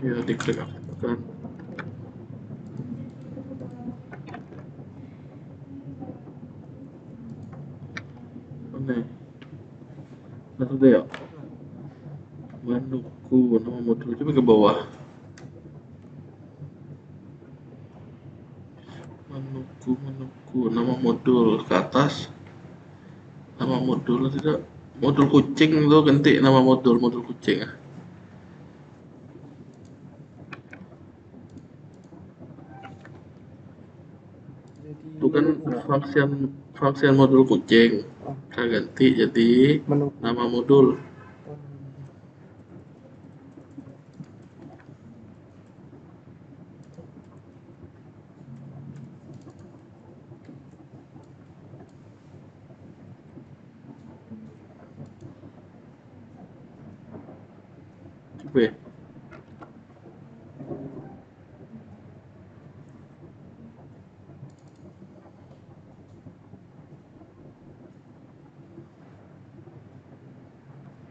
Ya, diklik aktifkan. Mana? Satu deh ya. Menuku nama modul coba ke bawah. Menuku nama modul ke atas. Nama modul tidak. Modul kucing itu ganti nama modul kucing. Jadi Itu kan enggak. function modul kucing. Oh, Saya ganti jadi menu. nama modul. Oh, Coba ya.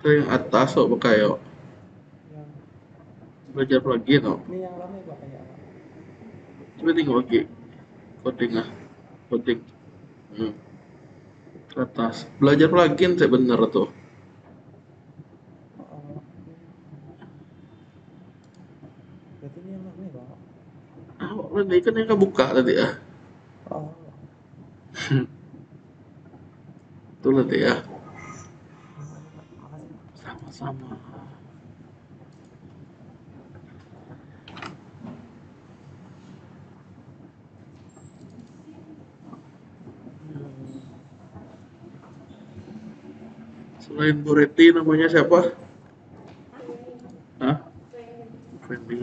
Ke yang atas kok pakai yo. yang Belajar plugin kok. ini yang rame pak kayak apa? Coba tinggal lagi. Coding ah. Coding. Hmm. Ke atas. Belajar plugin saya bener tuh. Oh, berarti ini yang rame pak. Ah, ini kan yang kebuka tadi ya. Oh, Itu tadi ya. oh, iya pak, makasih pak. Sama-sama. Selain Boreti namanya siapa? Hah? Fendi.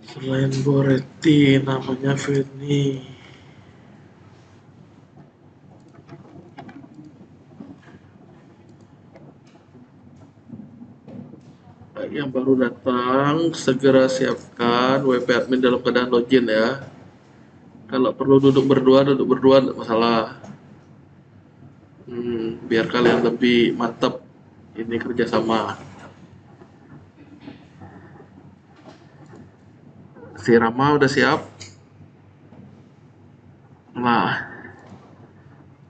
Selain Boreti namanya Fendi. Yang baru datang segera siapkan WP admin dalam keadaan login ya. Kalau perlu duduk berdua tidak masalah. Biar kalian lebih mantap ini kerjasama. Si Rama udah siap. Nah,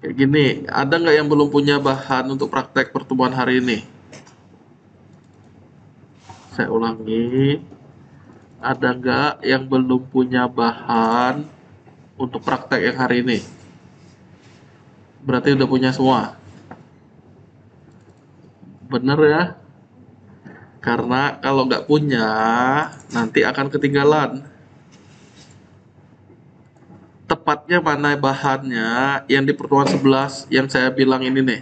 kayak gini, ada nggak yang belum punya bahan untuk praktek pertemuan hari ini? Saya ulangi, ada nggak yang belum punya bahan untuk praktek yang hari ini? Berarti udah punya semua. Bener ya? Karena kalau nggak punya, nanti akan ketinggalan. Tepatnya mana bahannya yang di pertemuan 11 yang saya bilang ini nih.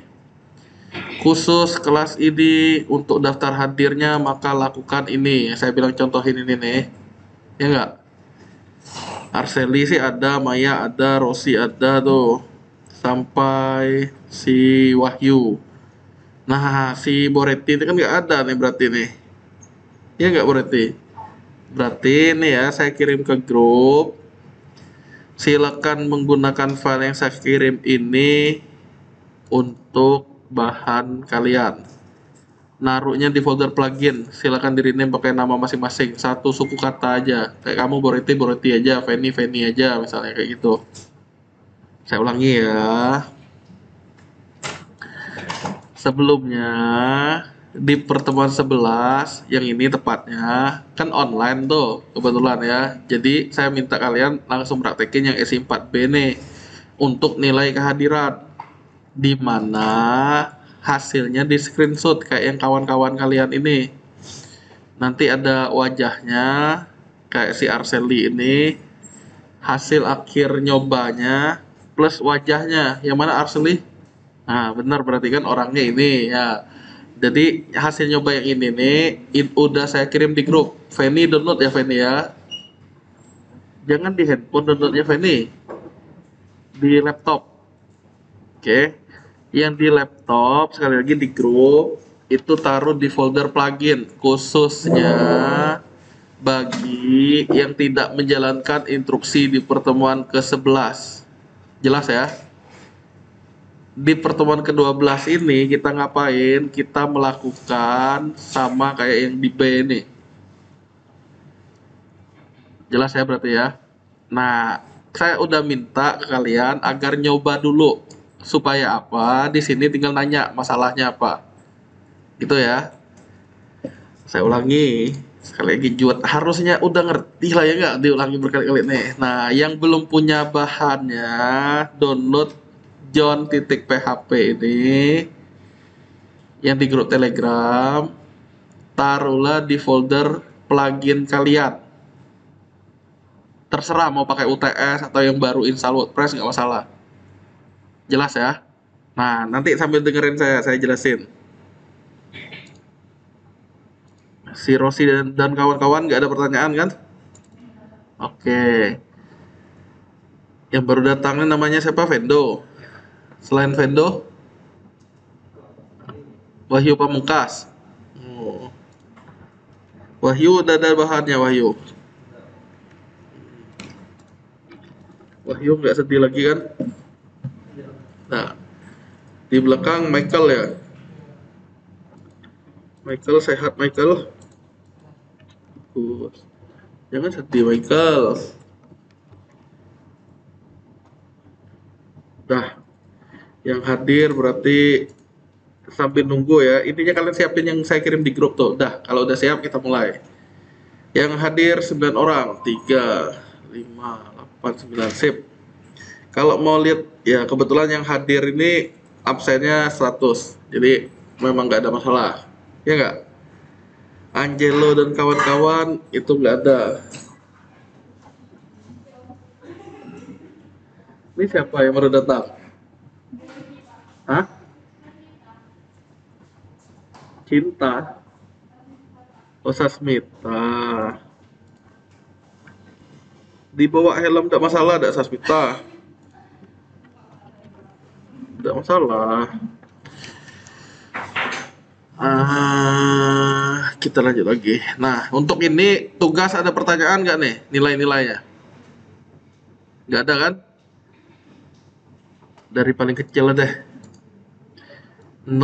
Khusus kelas ini untuk daftar hadirnya maka lakukan ini. Saya bilang contohin ini nih. Ya nggak? Arseli sih ada, Maya ada, Rosi ada tuh. Sampai si Wahyu. Nah, si Boreti itu kan nggak ada nih berarti nih. Ya nggak Boreti? Berarti nih ya saya kirim ke grup. Silakan menggunakan file yang saya kirim ini untuk bahan kalian. Naruhnya di folder plugin. Silakan di rename pakai nama masing-masing. Satu suku kata aja. Kayak kamu Boreti, Boreti aja, Feni, Feni aja misalnya kayak gitu. Saya ulangi ya. Sebelumnya di pertemuan 11 yang ini tepatnya kan online tuh kebetulan ya. Jadi saya minta kalian langsung praktekin yang SI4B nih untuk nilai kehadiran di mana hasilnya di screenshot kayak yang kawan-kawan kalian ini. Nanti ada wajahnya kayak si Arseli ini, hasil akhir nyobanya plus wajahnya. Yang mana Arseli? Nah, benar berarti kan orangnya ini ya. Jadi hasil nyoba yang ini nih udah saya kirim di grup. Feni download ya Feni ya. Jangan di handphone downloadnya Feni, di laptop. Oke. Yang di laptop sekali lagi di grup itu taruh di folder plugin khususnya bagi yang tidak menjalankan instruksi di pertemuan ke-11. Jelas ya? di pertemuan ke-12 ini kita ngapain? Kita melakukan sama kayak yang di B ini. Jelas ya berarti ya. Nah, saya udah minta ke kalian agar nyoba dulu. Supaya apa? Di sini tinggal nanya masalahnya apa. Gitu ya. Saya ulangi. Sekali lagi Juat harusnya udah ngerti lah ya, nggak diulangi berkali-kali nih. Nah, yang belum punya bahannya download John.php ini yang di grup Telegram, taruhlah di folder plugin kalian. Terserah mau pakai UTS atau yang baru install WordPress, nggak masalah. Jelas ya? Nah, nanti sambil dengerin saya jelasin. Si Rosi dan kawan-kawan nggak ada pertanyaan kan? Oke. Yang baru datangnya namanya siapa? Vendo. Selain Vendo, Wahyu Pamungkas. Oh. Wahyu udah ada bahannya, Wahyu. Wahyu nggak sedih lagi kan? Nah, di belakang Michael ya. Michael sehat, Michael. Jangan sedih, Michael. Dah, yang hadir berarti sambil nunggu ya. Intinya kalian siapin yang saya kirim di grup tuh. Dah, kalau udah siap kita mulai. Yang hadir 9 orang, 3, 5, 8, 9, sip. Kalau mau lihat ya kebetulan yang hadir ini absennya 100. Jadi memang nggak ada masalah. Ya nggak? Angelo dan kawan-kawan itu nggak ada. Ini siapa yang baru datang? Hah? Cinta? Oh, Sasmita. Dibawa helm tidak masalah, tidak Sasmita. Tidak masalah. Kita lanjut lagi. Nah, untuk ini tugas ada pertanyaan nggak nih nilai-nilainya? Nggak ada kan? Dari paling kecil deh. 000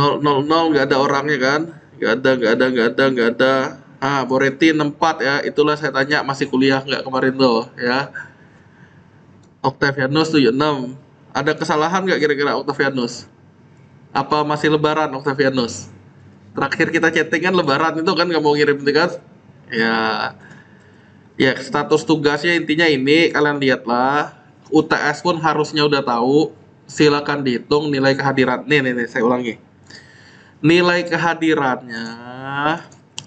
nggak ada orangnya kan? Nggak ada. Boreti 64 ya. Itulah saya tanya masih kuliah nggak kemarin tuh ya. Octavianus 76. Ada kesalahan nggak kira-kira Octavianus? Apa masih lebaran Octavianus? Terakhir kita chatting kan lebaran itu kan nggak mau ngirim itu kan? Ya, ya status tugasnya intinya ini kalian lihatlah. UTS pun harusnya udah tahu. Silakan dihitung nilai kehadiran. Nih, saya ulangi. Nilai kehadirannya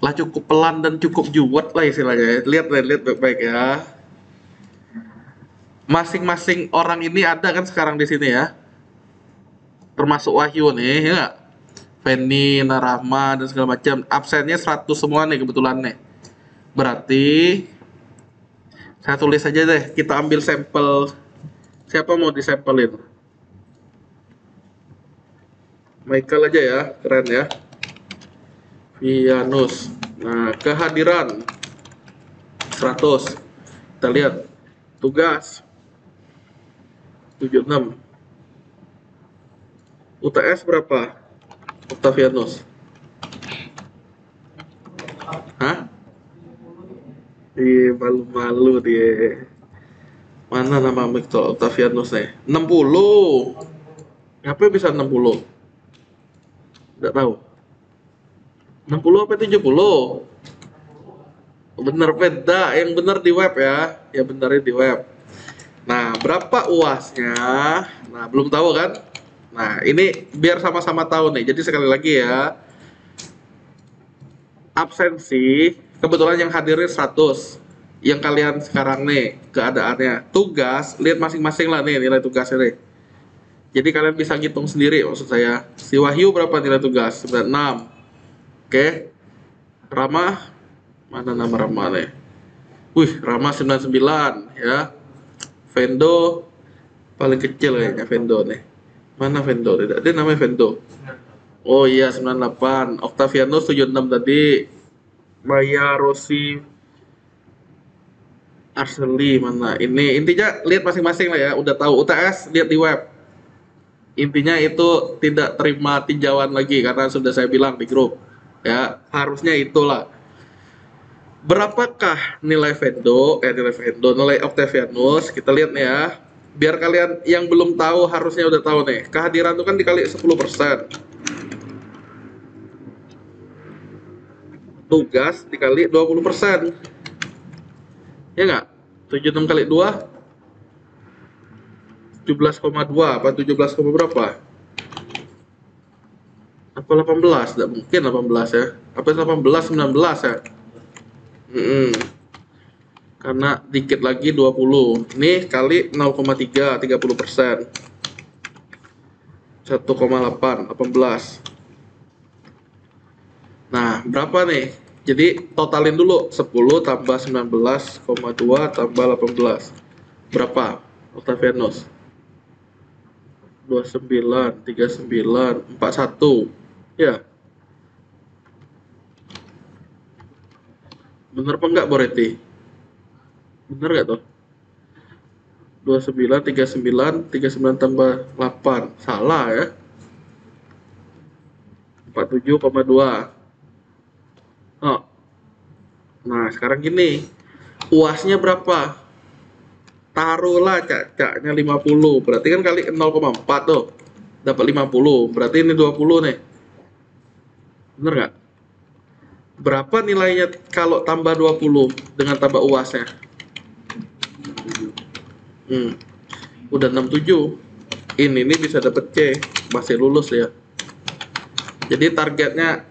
lah cukup pelan dan cukup juwet lah istilahnya. Lihat baik-baik ya. Masing-masing orang ini ada kan sekarang di sini ya. Termasuk Wahyu nih, ya nggak? Feni, Narahma, dan segala macam. Absennya 100 semua nih kebetulan nih. Berarti saya tulis aja deh. Kita ambil sampel. Siapa mau disampelin? Michael aja ya, keren ya. Vianus. Nah, kehadiran 100. Kita lihat. Tugas 76. UTS berapa? Octavianus. Hah? Ih, malu-malu dia. Mana nama Victor Octavianus nih? 60. Ngapain bisa 60? Nggak tahu. 60 apa 70? Bener beda, yang bener di web ya. Ya benernya di web. Nah, berapa UASnya? Nah, belum tahu kan? Nah, ini biar sama-sama tahu nih. Jadi sekali lagi ya. Absensi, kebetulan yang hadirnya 100. Yang kalian sekarang nih, keadaannya. Tugas, lihat masing-masing lah nih nilai tugasnya nih. Jadi kalian bisa ngitung sendiri maksud saya. Si Wahyu berapa nilai tugas? 96. Oke. Rama, mana nama Rama nih? Wih, Rama 99 ya. Vendo paling kecil kayaknya Vendo nih. Mana Vendo? Tidak, dia namanya Vendo. Oh iya 98. Octavianus 76 tadi. Maya Rosi Arseli mana? Ini intinya lihat masing-masing lah ya. Udah tahu UTS lihat di web. Intinya itu tidak terima tinjauan lagi karena sudah saya bilang di grup. Ya, harusnya itulah. Berapakah nilai Octavianus? Kita lihat nih ya. Biar kalian yang belum tahu harusnya udah tahu nih. Kehadiran itu kan dikali 10%. Tugas dikali 20%. Ya nggak? 76 kali 2 17,2 apa 17, berapa? Apa 18? Tidak mungkin 18 ya. Apa 18 19 ya? Mm-mm. Karena dikit lagi 20. Ini kali 0,3 30%. 1,8 18. Nah, berapa nih? Jadi totalin dulu 10 tambah 19,2 tambah 18. Berapa? Octavianus. 29, 39, 41. Ya, bener apa enggak Boreti? Bener nggak tuh? 29, 39, 39 tambah 8. Salah ya. 47,2. Oh, nah sekarang gini. UASnya berapa? Taruhlah cak-caknya 50. Berarti kan kali 0,4 tuh. Dapat 50. Berarti ini 20 nih. Bener nggak? Berapa nilainya kalau tambah 20 dengan tambah UASnya? Hmm, udah 67. Ini nih bisa dapet C. Masih lulus ya. Jadi targetnya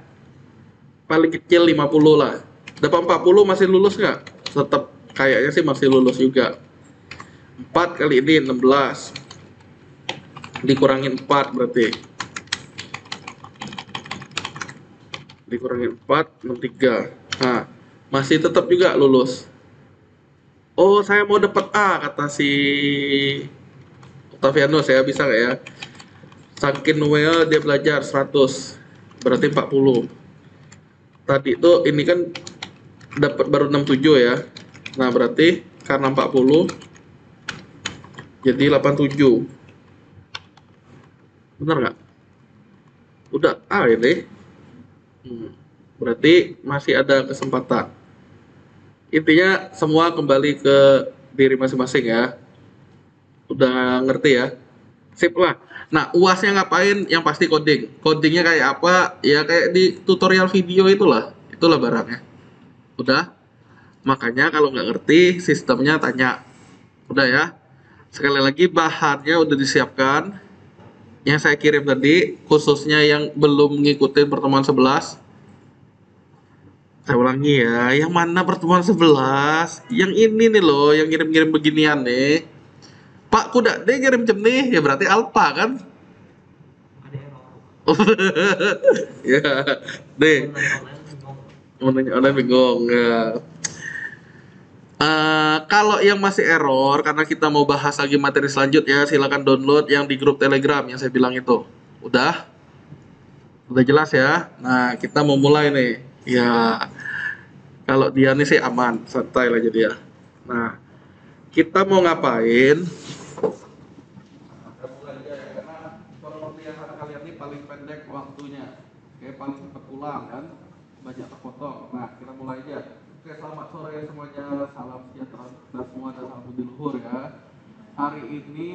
paling kecil 50 lah. Dapat 40 masih lulus nggak? Tetap kayaknya sih masih lulus juga. 4 kali ini 16. Dikurangin 4 berarti. Dikurangin 4, 63. Nah, masih tetap juga lulus. Oh, saya mau dapat A, kata si Octaviano. Saya bisa nggak ya? Saking Noel dia belajar 100. Berarti 40. Tadi tuh ini kan dapat baru 67 ya. Nah, berarti karena 40 jadi 87. Benar nggak? Udah A ini. Berarti masih ada kesempatan. Intinya semua kembali ke diri masing-masing ya. Udah ngerti ya? Sip lah. Nah, UASnya ngapain? Yang pasti coding. Codingnya kayak apa? Ya kayak di tutorial video itulah. Itulah barangnya. Udah? Makanya kalau nggak ngerti, sistemnya tanya. Udah ya? Sekali lagi bahannya udah disiapkan. Yang saya kirim tadi, khususnya yang belum ngikutin pertemuan 11. Saya ulangi ya, yang mana pertemuan 11? Yang ini nih loh, yang ngirim-ngirim beginian nih. Pak Kuda deh ngirim jam nih, ya berarti Alpa kan? Ada error. Ya, deh. Online Mau nanya online bingung ya. Kalau yang masih error karena kita mau bahas lagi materi selanjutnya, silakan download yang di grup Telegram yang saya bilang itu. Udah jelas ya. Nah, kita mau mulai nih. Ya, kalau dia nih sih aman, santai lah jadi ya. Nah, kita mau ngapain? Kita mulai aja ya, karena perkuliahan kalian ini paling pendek waktunya. Kayak paling cepat pulang kan, banyak terpotong. Nah, kita mulai aja. Oke, selamat sore semuanya. Salam sejahtera dan semua dan salam budi luhur ya. Hari ini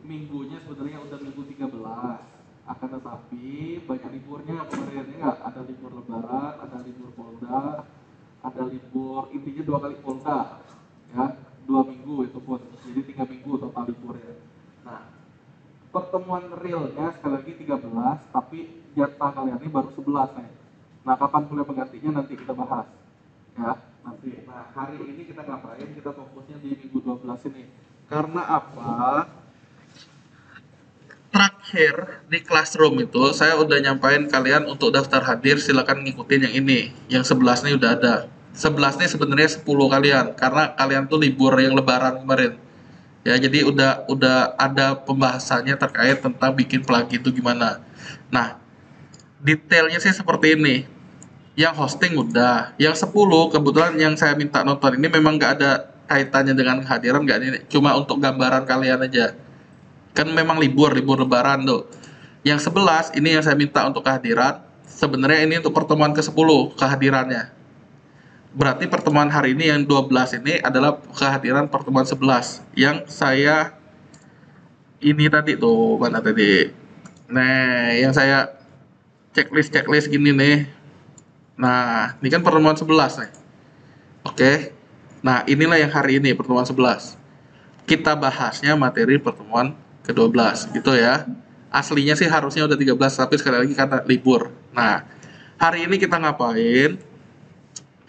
minggunya sebenarnya udah minggu 13. Akan tetapi banyak liburnya kemarin ya nggak? Ada libur lebaran, ada libur polda, ada libur intinya 2 kali polda ya, 2 minggu itu pun. Jadi 3 minggu total liburnya. Nah, pertemuan realnya sekali lagi 13, tapi jatah kalian ini baru 11 nih. Nah, kapan kuliah penggantinya nanti kita bahas. Ya, nanti. Nah, hari ini kita ngapain? Kita fokusnya di minggu 12 ini. Karena apa? Terakhir di classroom itu saya udah nyampain kalian untuk daftar hadir, silakan ngikutin yang ini. Yang 11 nih udah ada. 11 nih sebenarnya 10 kalian karena kalian tuh libur yang lebaran kemarin. Ya, jadi udah ada pembahasannya terkait tentang bikin plugin itu gimana. Nah, detailnya sih seperti ini. Yang hosting udah, yang 10 kebetulan yang saya minta nonton ini memang nggak ada kaitannya dengan kehadiran, nggak, ini cuma untuk gambaran kalian aja. Kan memang libur lebaran tuh. Yang 11 ini yang saya minta untuk kehadiran. Sebenarnya ini untuk pertemuan ke-10 kehadirannya. Berarti pertemuan hari ini yang 12 ini adalah kehadiran pertemuan 11 yang saya ini tadi tuh, mana tadi? Nah, yang saya checklist gini nih. Nah, ini kan pertemuan 11 nih. Oke. Nah, inilah yang hari ini pertemuan 11. Kita bahasnya materi pertemuan ke-12 gitu ya. Aslinya sih harusnya udah 13 tapi sekali lagi karena libur. Nah, hari ini kita ngapain?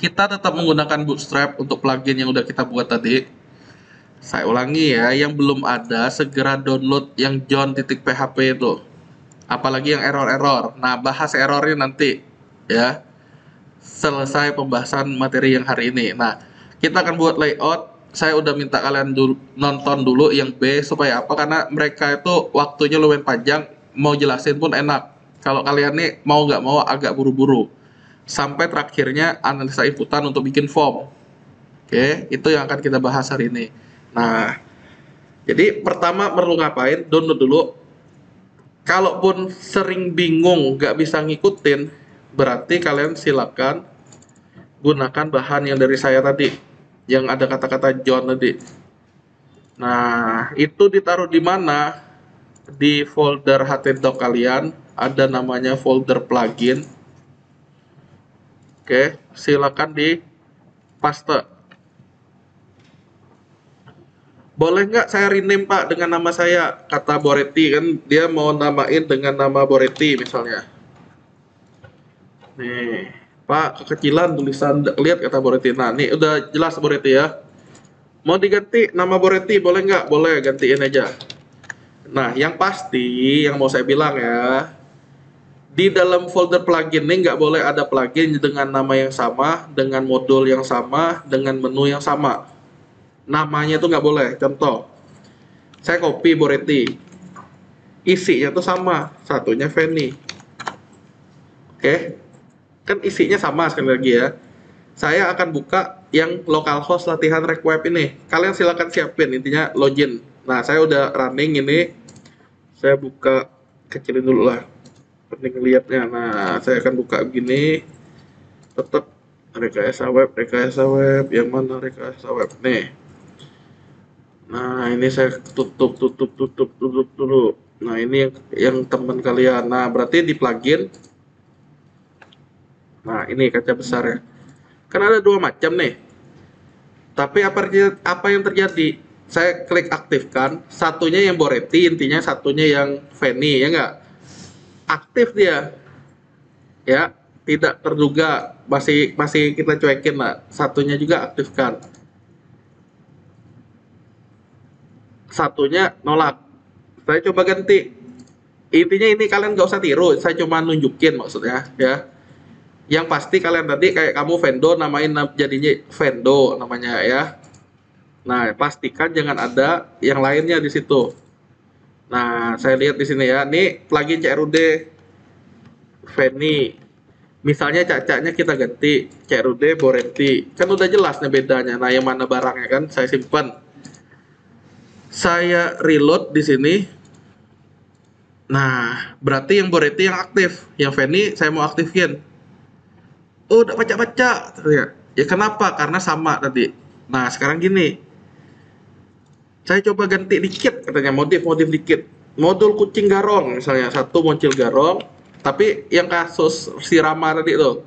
Kita tetap menggunakan Bootstrap untuk plugin yang udah kita buat tadi. Saya ulangi ya, yang belum ada segera download yang john.php itu. Apalagi yang error-error. Nah, bahas errornya nanti ya. Selesai pembahasan materi yang hari ini. Nah, kita akan buat layout. Saya udah minta kalian nonton dulu yang B supaya apa? Karena mereka itu waktunya lumayan panjang, mau jelasin pun enak. Kalau kalian nih mau nggak mau agak buru-buru. Sampai terakhirnya analisa inputan untuk bikin form. Oke, itu yang akan kita bahas hari ini. Nah, jadi pertama perlu ngapain? Download dulu. Kalaupun sering bingung nggak bisa ngikutin, berarti kalian silakan gunakan bahan yang dari saya tadi, yang ada kata-kata John tadi. Nah, itu ditaruh di mana? Di folder htdoc kalian, ada namanya folder plugin. Oke, silakan di paste. Boleh nggak saya rename Pak dengan nama saya, kata Boretti kan dia mau namain dengan nama Boretti misalnya. Nih, Pak kekecilan tulisan lihat kata Boretti. Nah, nih udah jelas Boretti ya. Mau diganti nama Boretti boleh nggak? Boleh, gantiin aja. Nah, yang pasti yang mau saya bilang ya, di dalam folder plugin ini nggak boleh ada plugin dengan nama yang sama, dengan modul yang sama, dengan menu yang sama. Namanya itu nggak boleh. Contoh, saya copy Boretti, isinya tuh sama, satunya Fanny. Oke, kan isinya sama sekali lagi ya. Saya akan buka yang localhost latihan rek web ini. Kalian silakan siapin, intinya login. Nah, saya udah running ini. Saya buka, kecilin dulu lah. Penting lihatnya. Nah, saya akan buka begini. Tetap rekayasa web. Yang mana rekayasa web? Nih. Nah, ini saya tutup dulu. Nah, ini yang teman kalian. Nah, berarti di plugin. Nah, ini kaca besar ya. Kan ada dua macam nih. Tapi apa yang terjadi? Saya klik aktifkan. Satunya yang Boretti, intinya satunya yang Fanny, ya nggak? Aktif dia. Ya, tidak terduga. Masih kita cuekin lah. Satunya juga aktifkan. Satunya nolak. Saya coba ganti. Intinya ini kalian nggak usah tiru. Saya cuma nunjukin maksudnya ya. Yang pasti kalian tadi kayak kamu Vendo namain jadinya Vendo namanya ya. Nah, pastikan jangan ada yang lainnya di situ. Nah, saya lihat di sini ya. Ini plugin CRUD Fanny. Misalnya cacanya kita ganti CRUD Boretti. Kan udah jelas nih bedanya. Nah, yang mana barangnya kan saya simpan. Saya reload di sini. Nah, berarti yang Boretti yang aktif, yang Fanny saya mau aktifin. Oh, udah baca-baca. Ya kenapa? Karena sama tadi. Nah, sekarang gini. Saya coba ganti dikit katanya, modif dikit. Modul kucing garong misalnya, satu muncul garong, tapi yang kasus si Rama tadi tuh,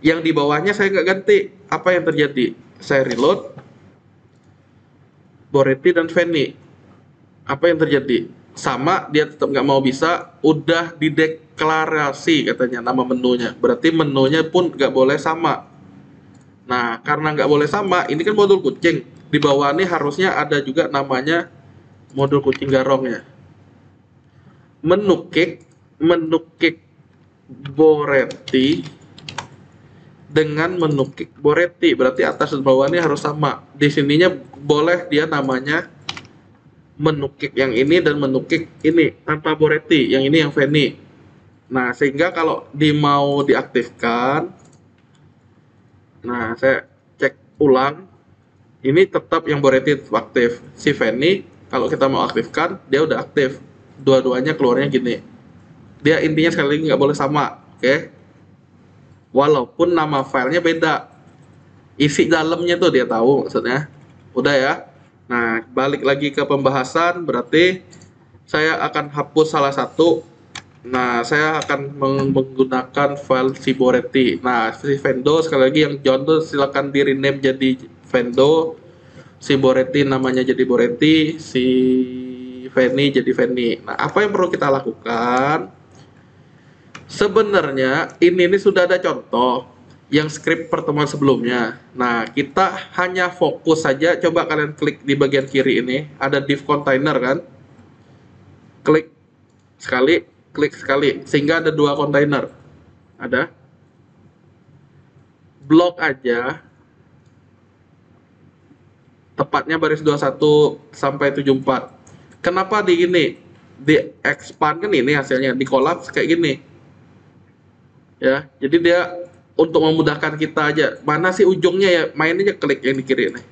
yang di bawahnya saya nggak ganti. Apa yang terjadi? Saya reload Boretti dan Fanny. Apa yang terjadi? Sama, dia tetap nggak mau bisa, udah dideklarasi katanya nama menunya. Berarti menunya pun nggak boleh sama. Nah, karena nggak boleh sama, ini kan modul kucing. Di bawah ini harusnya ada juga namanya modul kucing garongnya. Menukik Boretti dengan menukik Boretti. Berarti atas dan bawah ini harus sama. Di sininya boleh dia namanya menukik yang ini dan menukik ini tanpa Boretti, yang ini yang Fanny. Nah, sehingga kalau mau diaktifkan, nah saya cek ulang, ini tetap yang Boretti aktif. Si Fanny Kalau kita mau aktifkan, dia udah aktif. Dua-duanya keluarnya gini. Dia intinya sekali lagi nggak boleh sama, oke? Walaupun nama filenya beda, isi dalamnya tuh dia tahu maksudnya. Udah ya. Nah, balik lagi ke pembahasan, berarti saya akan hapus salah satu. Nah, saya akan menggunakan file Siboretti. Nah, si Vendo sekali lagi yang John tuh silakan di rename jadi Vendo, si Boretti namanya jadi Boretti, si Feni jadi Feni. Nah, apa yang perlu kita lakukan? Sebenarnya ini sudah ada contoh yang script pertemuan sebelumnya. Nah, kita hanya fokus saja. Coba kalian klik di bagian kiri ini, ada div container kan? Klik sekali, klik sekali, sehingga ada dua kontainer. Ada. Blok aja. Tepatnya baris 21 sampai 74. Kenapa di gini? Di expand kan ini hasilnya, di kolaps kayak gini. Ya, jadi dia untuk memudahkan kita aja. Mana sih ujungnya ya? Main aja klik yang di kiri nih.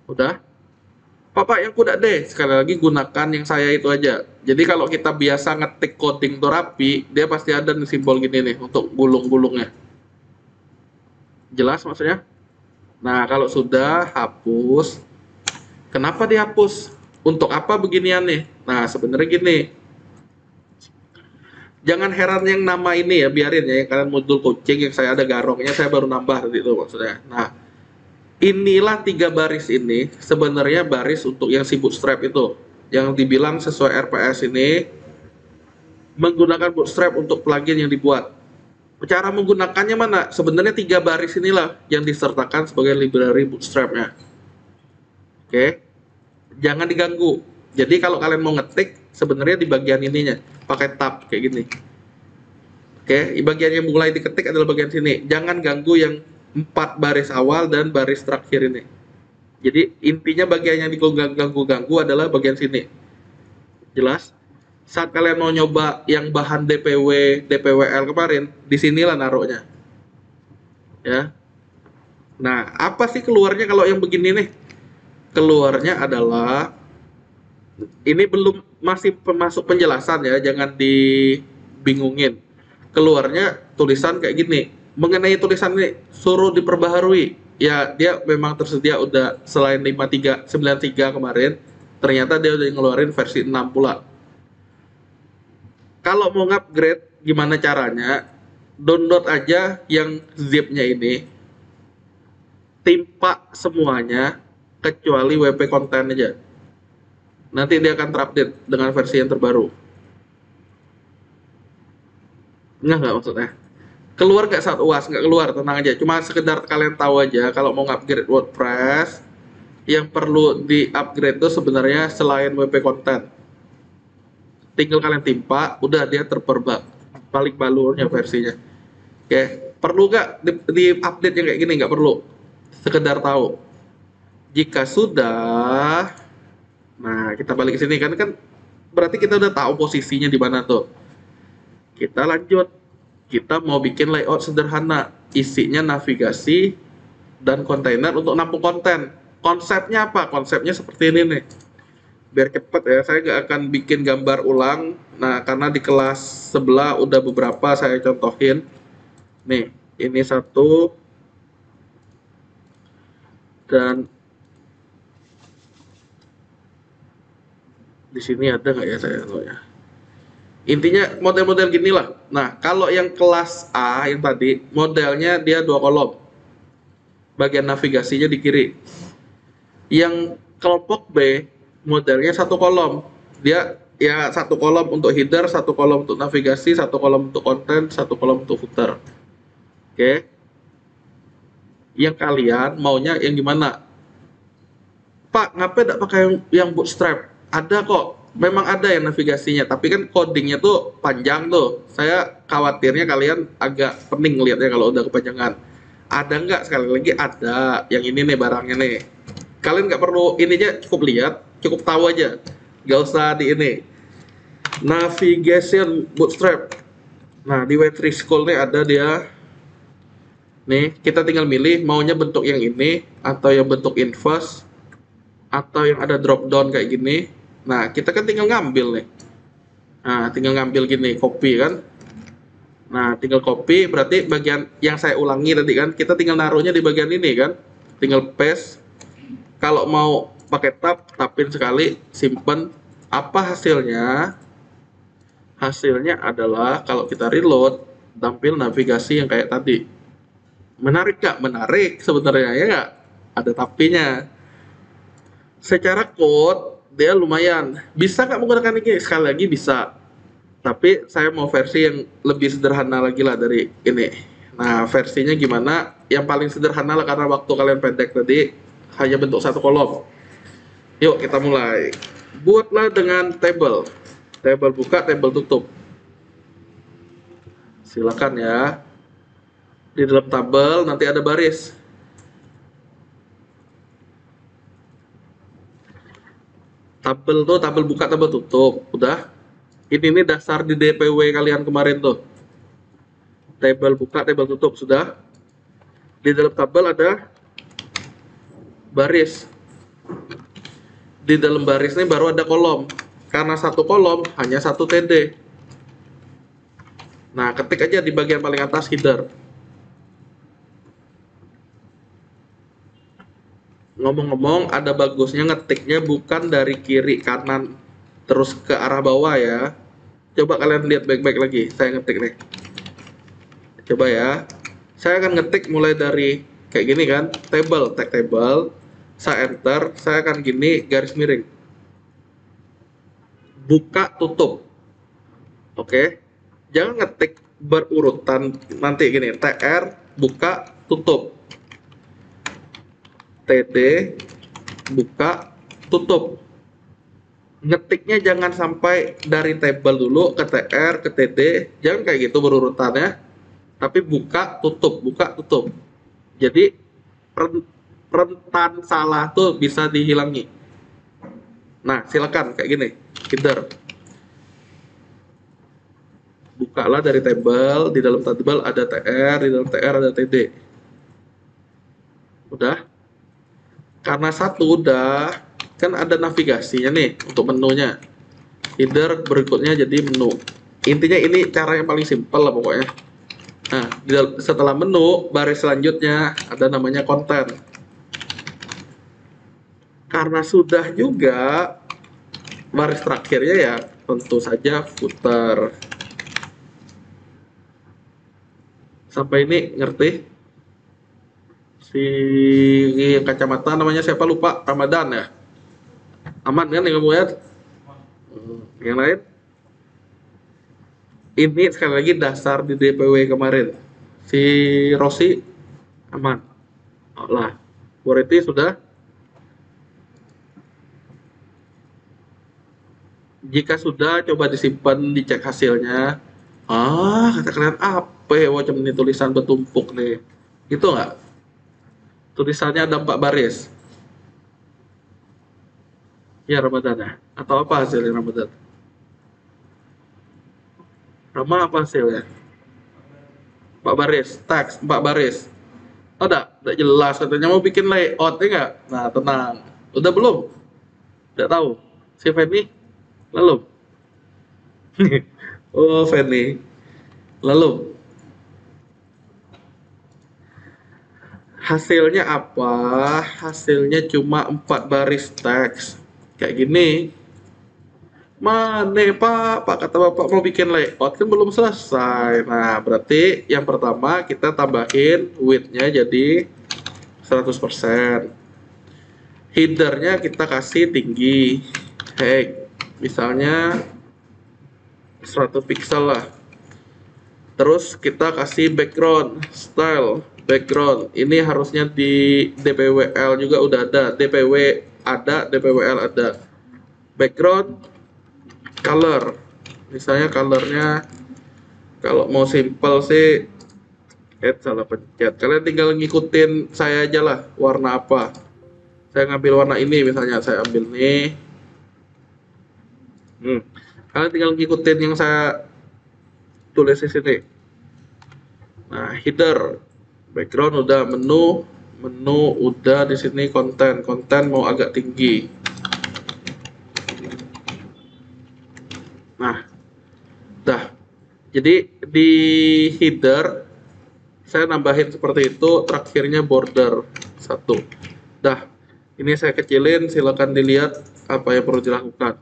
Udah. Pak, yang kuda deh. Sekali lagi gunakan yang saya itu aja. Jadi kalau kita biasa ngetik coding tuh rapi, dia pasti ada nih simbol gini nih untuk gulung-gulungnya. Jelas maksudnya? Nah, kalau sudah hapus. Kenapa dihapus? Untuk apa beginian nih? Nah, sebenarnya gini. Jangan heran yang nama ini ya, biarin ya. Yang kalian modul coaching yang saya ada garongnya, saya baru nambah tadi itu maksudnya. Nah, inilah 3 baris ini sebenarnya baris untuk yang si bootstrap itu. Yang dibilang sesuai RPS ini menggunakan bootstrap untuk plugin yang dibuat. Cara menggunakannya mana? Sebenarnya 3 baris inilah yang disertakan sebagai library bootstrapnya. Oke, jangan diganggu. Jadi kalau kalian mau ngetik, sebenarnya di bagian ininya pakai tab kayak gini. Oke, bagian yang mulai diketik adalah bagian sini. Jangan ganggu yang 4 baris awal dan baris terakhir ini. Jadi intinya bagian yang diganggu-ganggu adalah bagian sini. Jelas? Saat kalian mau nyoba yang bahan DPW, DPWL kemarin, disinilah naruhnya. Ya. Nah, apa sih keluarnya kalau yang begini nih? Keluarnya adalah ini belum masih masuk penjelasan ya, jangan dibingungin. Keluarnya tulisan kayak gini. Mengenai tulisan ini suruh diperbaharui. Ya, dia memang tersedia udah selain 53 93 kemarin, ternyata dia udah ngeluarin versi 6 pula. Kalau mau upgrade gimana caranya? Download aja yang zip-nya ini. Timpa semuanya kecuali WP konten aja. Nanti dia akan terupdate dengan versi yang terbaru. Nggak maksudnya? Keluar nggak saat UAS? Nggak keluar, tenang aja. Cuma sekedar kalian tahu aja kalau mau upgrade WordPress, yang perlu di-upgrade itu sebenarnya selain WP konten. Tinggal kalian timpa, udah dia balik balurnya versinya. Oke, perlu nggak di-update yang kayak gini? Nggak perlu. Sekedar tahu. Jika sudah, nah kita balik ke sini kan berarti kita udah tahu posisinya di mana tuh. Kita lanjut. Kita mau bikin layout sederhana, isinya navigasi dan kontainer untuk nampung konten. Konsepnya apa? Konsepnya seperti ini nih. Biar cepet ya, saya nggak akan bikin gambar ulang. Nah, karena di kelas sebelah udah beberapa saya contohin. Nih, ini satu. Dan di sini ada nggak ya saya tahu ya. Intinya model-model gini lah. Nah, kalau yang kelas A yang tadi, modelnya dia 2 kolom. Bagian navigasinya di kiri. Yang kelompok B, modelnya 1 kolom. Dia ya 1 kolom untuk header, 1 kolom untuk navigasi, 1 kolom untuk konten, 1 kolom untuk footer. Oke. Yang kalian maunya yang gimana? Pak, ngapain tidak pakai yang bootstrap? Ada kok. Memang ada yang navigasinya, tapi kan codingnya tuh panjang tuh. Saya khawatirnya kalian agak pening lihatnya kalau udah kepanjangan. Ada nggak? Sekali lagi ada. Yang ini nih barangnya nih. Kalian nggak perlu ininya, cukup lihat, cukup tahu aja. Nggak usah di ini. Navigation bootstrap. Nah, di W3 School nih ada dia. Nih, kita tinggal milih maunya bentuk yang ini atau yang bentuk inverse atau yang ada drop down kayak gini. Nah, kita kan tinggal ngambil nih. Nah, tinggal ngambil gini, copy kan. Nah, tinggal copy, berarti bagian yang saya ulangi tadi kan, kita tinggal naruhnya di bagian ini kan. Tinggal paste. Kalau mau pakai tab, tapin sekali, simpen. Apa hasilnya? Hasilnya adalah kalau kita reload, tampil navigasi yang kayak tadi. Menarik nggak? Menarik sebenarnya, ya nggak? Ada tapinya. Secara code, dia lumayan. Bisa nggak menggunakan ini? Sekali lagi bisa. Tapi saya mau versi yang lebih sederhana lagi lah dari ini. Nah, versinya gimana? Yang paling sederhana lah karena waktu kalian pendek tadi, hanya bentuk satu kolom. Yuk kita mulai. Buatlah dengan table. Table buka, table tutup. Silakan ya. Di dalam tabel nanti ada baris. Tabel tuh tabel buka, tabel tutup. Udah. Ini dasar di DPW kalian kemarin tuh. Tabel buka, tabel tutup sudah. Di dalam tabel ada baris. Di dalam baris ini baru ada kolom. Karena satu kolom hanya satu TD. Nah, ketik aja di bagian paling atas header. Ngomong-ngomong, ada bagusnya ngetiknya bukan dari kiri kanan terus ke arah bawah ya. Coba kalian lihat baik-baik lagi. Saya ngetik nih. Coba ya. Saya akan ngetik mulai dari kayak gini kan, table, tag table. Saya enter, saya akan gini garis miring. Buka tutup. Oke. Jangan ngetik berurutan nanti gini, TR buka tutup. TD buka tutup. Ngetiknya jangan sampai dari table dulu ke TR ke TD, jangan kayak gitu berurutannya, tapi buka tutup, buka tutup. Jadi rentan salah tuh bisa dihilangi. Nah, silakan kayak gini, header. Bukalah dari table, di dalam table ada TR, di dalam TR ada TD. Udah? Karena satu udah, kan ada navigasinya nih untuk menunya. Header berikutnya jadi menu. Intinya ini cara yang paling simpel lah pokoknya. Nah, setelah menu, baris selanjutnya ada namanya konten. Karena sudah juga, baris terakhirnya ya tentu saja footer. Sampai ini ngerti? Si kacamata namanya siapa lupa, Ramadan ya? Aman kan yang kamu lihat? Yang lain? Ini sekali lagi dasar di DPW kemarin. Si Rossi aman. Oh lah, Boreti sudah. Jika sudah, coba disimpan, dicek hasilnya. Kata kalian apa ya macam ini tulisan bertumpuk nih? Itu nggak? Tulisannya ada 4 baris. Ya Ramadan ya? Atau apa hasilnya Ramadan? Rama apa hasilnya? 4 baris, teks 4 baris. Oh, enggak jelas katanya mau bikin layout ya nggak? Nah, tenang. Udah belum? Udah tahu. Si Feni? Lalu? Oh, Feni. Lalu? Hasilnya apa? Hasilnya cuma 4 baris teks. Kayak gini. Mana Pak? Pak kata Bapak mau bikin layout kan belum selesai. Nah, berarti yang pertama kita tambahin width-nya jadi 100%. Header-nya kita kasih tinggi. Misalnya 100 pixel lah. Terus kita kasih background, style, background. Ini harusnya di DPWL juga udah ada. DPW ada, DPWL ada. Background, color. Misalnya colornya kalau mau simple sih, salah pencet. Kalian tinggal ngikutin saya aja lah, warna apa. Saya ngambil warna ini misalnya, saya ambil nih. Kalian tinggal ngikutin yang saya tulis di sini. Nah, header, background udah, menu, Menu udah, di sini konten mau agak tinggi. Nah, dah. Jadi di header saya nambahin seperti itu, terakhirnya border 1. Dah. Ini saya kecilin, silakan dilihat apa yang perlu dilakukan.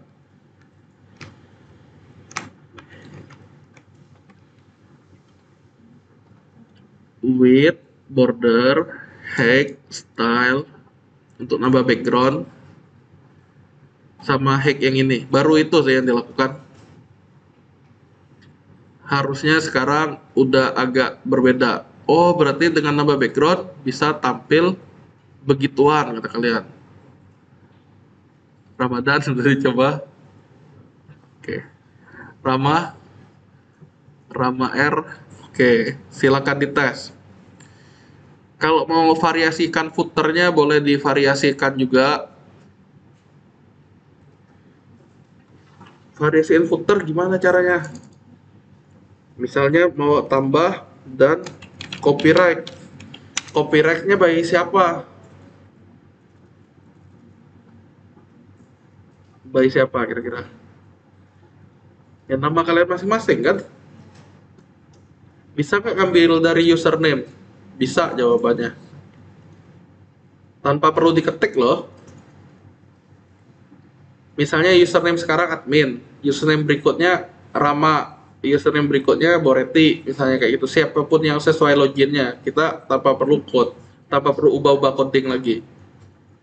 Width, border, height, style untuk nambah background sama height yang ini. Baru itu saya yang dilakukan. Harusnya sekarang udah agak berbeda. Oh, berarti dengan nambah background bisa tampil begituan kata kalian. Ramadan sudah dicoba. Oke. Rama R. Oke, silakan dites. Kalau mau variasikan footernya boleh divariasikan juga. Variasiin footer gimana caranya? Misalnya mau tambah dan copyright. Copyrightnya bagi siapa? Bagi siapa kira-kira? Ya nama kalian masing-masing kan? Bisa nggak ngambil dari username? Bisa jawabannya. Tanpa perlu diketik loh. Misalnya username sekarang admin, username berikutnya Rama, username berikutnya Boreti, misalnya kayak gitu. Siapapun yang sesuai loginnya, kita tanpa perlu code, tanpa perlu ubah-ubah coding lagi.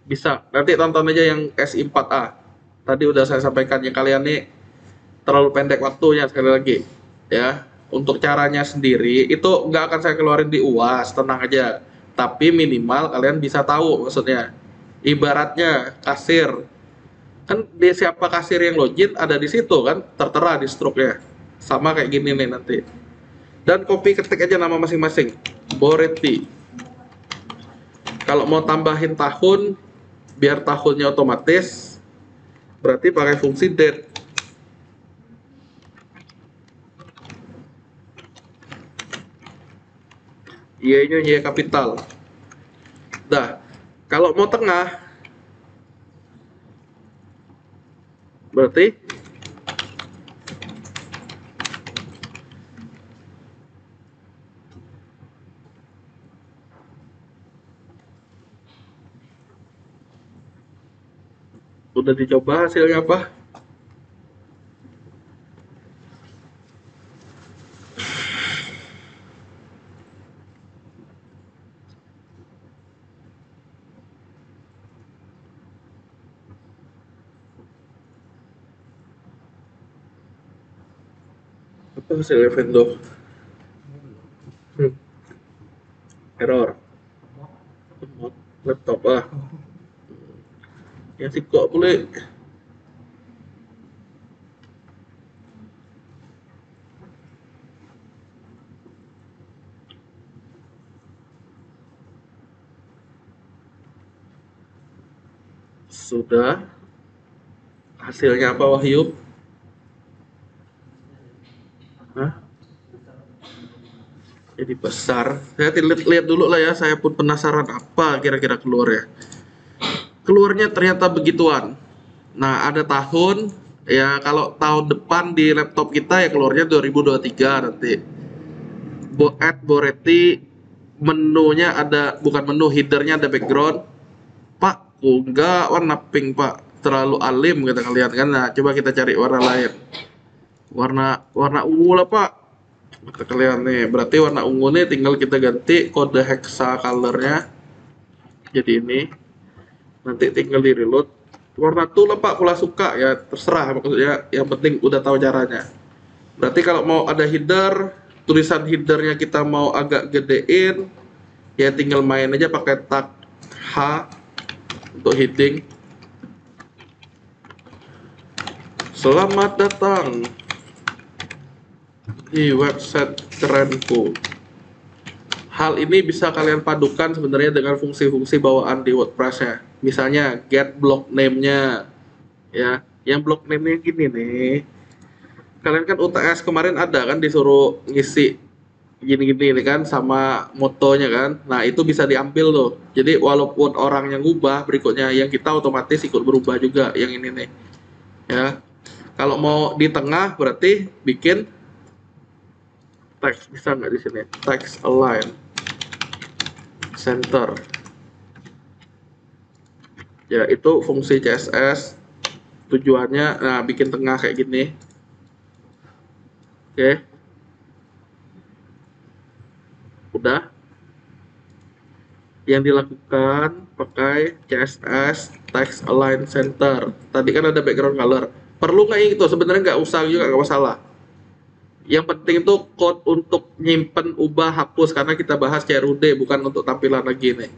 Bisa. Nanti tonton aja yang SI4A. Tadi udah saya sampaikan, yang kalian nih terlalu pendek waktunya sekali lagi. Ya, untuk caranya sendiri itu nggak akan saya keluarin di UAS, tenang aja. Tapi minimal kalian bisa tahu maksudnya. Ibaratnya kasir, kan di siapa kasir yang login ada di situ kan, tertera di struknya. Sama kayak gini nih nanti. Dan copy ketik aja nama masing-masing. Boreti. Kalau mau tambahin tahun biar tahunnya otomatis, berarti pakai fungsi date. Y-nya Y kapital. Dah. Kalau mau tengah, berarti udah dicoba hasilnya apa? Apa hasilnya Vendo? Error. Laptop yang sih kok boleh. Sudah. Hasilnya apa Wahyu? Hah? Jadi besar. Saya lihat dulu lah ya, saya pun penasaran apa kira-kira keluar ya. Keluarnya ternyata begituan. Nah, ada tahun, ya kalau tahun depan di laptop kita ya keluarnya 2023 nanti. Boreti, menunya ada, bukan menu, headernya ada background. Pak, enggak warna pink pak, terlalu alim kata kalian kan. Nah, coba kita cari warna lain. Warna ungu lah pak, kata kalian nih. Berarti warna ungu nih tinggal kita ganti kode hexa colornya jadi ini. Nanti tinggal di reload. Warna tuh lah pak, kalau suka ya terserah, maksudnya yang penting udah tahu caranya. Berarti kalau mau ada header, tulisan headernya kita mau agak gedein, ya tinggal main aja pakai tag H untuk heading. Selamat datang di website kerenku. Hal ini bisa kalian padukan sebenarnya dengan fungsi-fungsi bawaan di WordPress-nya. Misalnya get block name-nya, ya. Yang block name-nya gini nih. Kalian kan UTS kemarin ada kan disuruh ngisi gini-gini nih kan sama motonya kan. Nah, itu bisa diambil tuh. Jadi walaupun orang yang ngubah berikutnya yang kita otomatis ikut berubah juga yang ini nih. Ya. Kalau mau di tengah berarti bikin teks bisa nggak di sini? Text align center. Ya, itu fungsi CSS tujuannya bikin tengah kayak gini. Oke. Udah. Yang dilakukan pakai CSS text align center. Tadi kan ada background color. Perlu nggak itu? Sebenarnya nggak usah juga, nggak masalah. Yang penting itu code untuk nyimpen, ubah, hapus karena kita bahas CRUD bukan untuk tampilan lagi nih.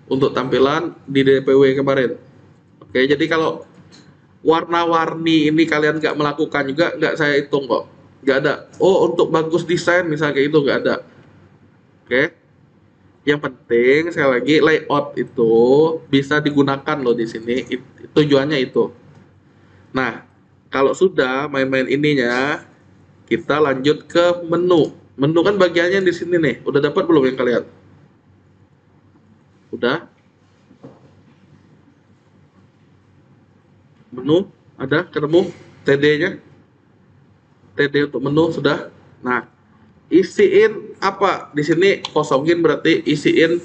Untuk tampilan di DPW kemarin. Oke, jadi kalau warna-warni ini kalian nggak melakukan juga nggak saya hitung kok. Nggak ada. Oh, untuk bagus desain misalnya kayak itu nggak ada. Oke. Yang penting sekali lagi layout itu bisa digunakan loh di sini. Tujuannya itu. Nah, kalau sudah main-main ininya, kita lanjut ke menu. Menu kan bagiannya di sini nih. Udah dapat belum yang kalian? Udah? Menu ada ketemu TD-nya? TD untuk menu sudah. Nah, isiin apa? Di sini kosongin berarti isiin